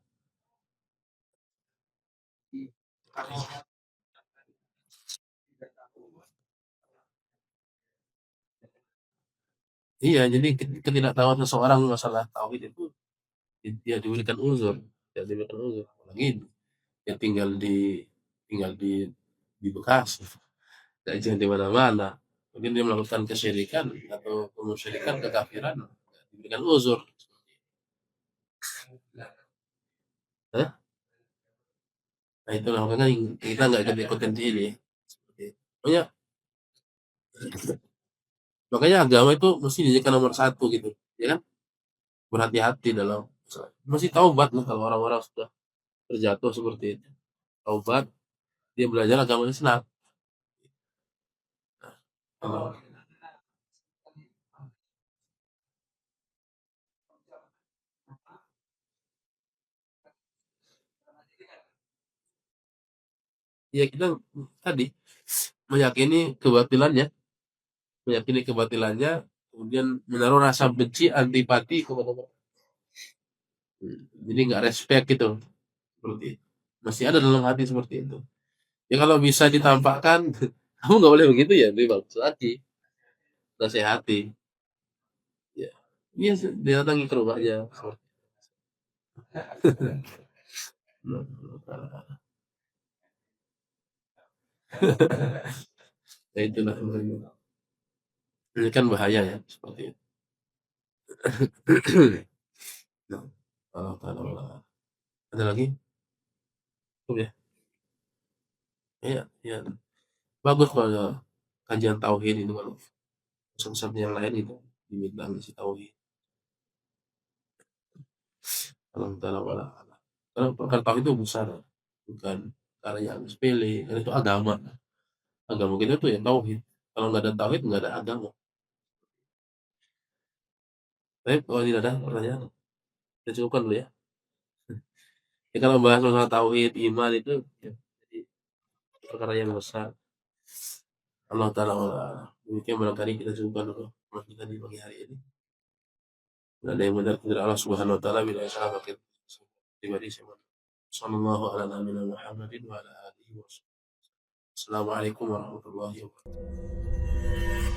iya, jadi ketidaktahuan seseorang masalah tauhid itu dia diberikan uzur, ya diberikan uzur. Apalagi dia tinggal di Bekasi, tidak jangan di mana-mana. Mungkin dia melakukan kesyirikan atau kemusyrikan, kekafiran, diberikan uzur. Hah? Nah itulah makanya kita nggak ikut-ikutin ini. Makanya, makanya agama itu mesti dijadikan nomor satu gitu, ya kan? Berhati-hati dalam masih taubat loh kalau orang-orang sudah terjatuh seperti itu. Taubat, dia belajar agama Islam. Nah, ya kita tadi meyakini kebatilannya, kemudian menaruh rasa benci, antipati kepada mereka. Jadi nggak respect gitu, seperti itu. Masih ada dalam hati seperti itu. Ya kalau bisa ditampakkan, kamu nggak boleh begitu ya, lebih bagus lagi. Nasihati, ya. Iya, datangi ke rumahnya. Ya itulah ini kan bahaya ya seperti itu. Nah, kalau ada lagi, oh, ya, iya, iya. Bagus kalau kajian tauhid itu kalau pesan yang lain itu diminta ngisi tauhid. Kalau karena perkara tauhid itu besar, bukan karena yang sepele, karena itu agama. Agama kita tuh ya tauhid. Kalau nggak ada tauhid nggak ada agama. Tapi kalau tidak ada pertanyaan, kita cukupkan dulu ya. Ya kalau bahas masalah tauhid, iman itu ya, jadi perkara yang besar. Allah Ta'ala demikian barangkali kita cukupkan dulu kita di pagi hari ini. Dan ada yang benar dari Allah Subhanahu Wa Ta'ala bila salah makin pribadi saya. Sallallahu ala nabiyina Muhammadin wa ala alihi wa sallam. Assalamualaikum warahmatullahi wabarakatuh.